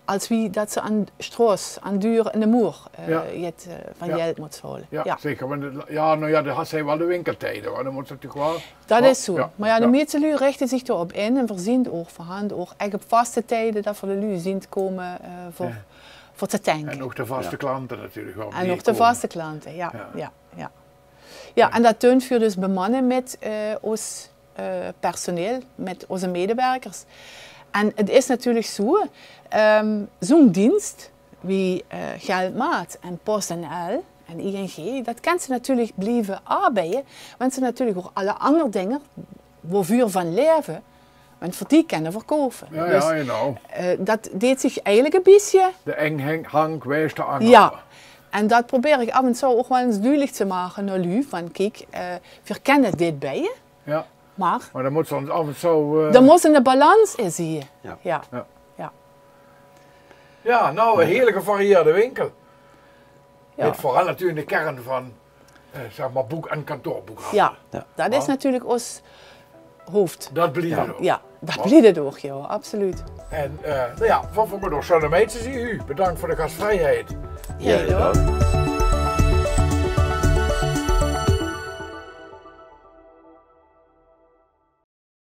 Als wie dat ze aan Stroos, aan Duur en de Moer van geld moet halen. Ja, zeker. Want dan had zij wel de winkeltijden, hoor. Dan moet ze natuurlijk wel... Dat is zo. Maar de meeste lui richten zich erop in en voorzien ook van hand ook echt op vaste tijden dat voor de lui zien te komen voor te tanken. En ook de vaste klanten natuurlijk wel. En ook de vaste klanten, ja. En dat doen we dus bemannen met ons personeel, met onze medewerkers. En het is natuurlijk zo, zo'n dienst wie Geldmaat en PostNL en ING, dat kan ze natuurlijk blijven arbeiden, want ze natuurlijk ook alle andere dingen waarvoor van leven, want voor die kunnen verkopen. Ja, dat deed zich eigenlijk een beetje... De hangt wijst aan. Ja, En dat probeer ik af en toe ook wel eens duidelijk te maken naar u. Van kijk, we kennen dit bij je. Ja. Maar dan moet soms af en toe... Er moet een balans in zien. Ja. Ja, nou, een hele gevarieerde winkel. Ja. Met vooral natuurlijk de kern van zeg maar boek- en kantoorboekhouden. Ja, dat is natuurlijk ons hoofd. Dat blijft het ook. Ja, dat blijft het ook, ja, absoluut. En nou ja, van vanmiddag zo'n meisjes zie u. Bedankt voor de gastvrijheid. Ja,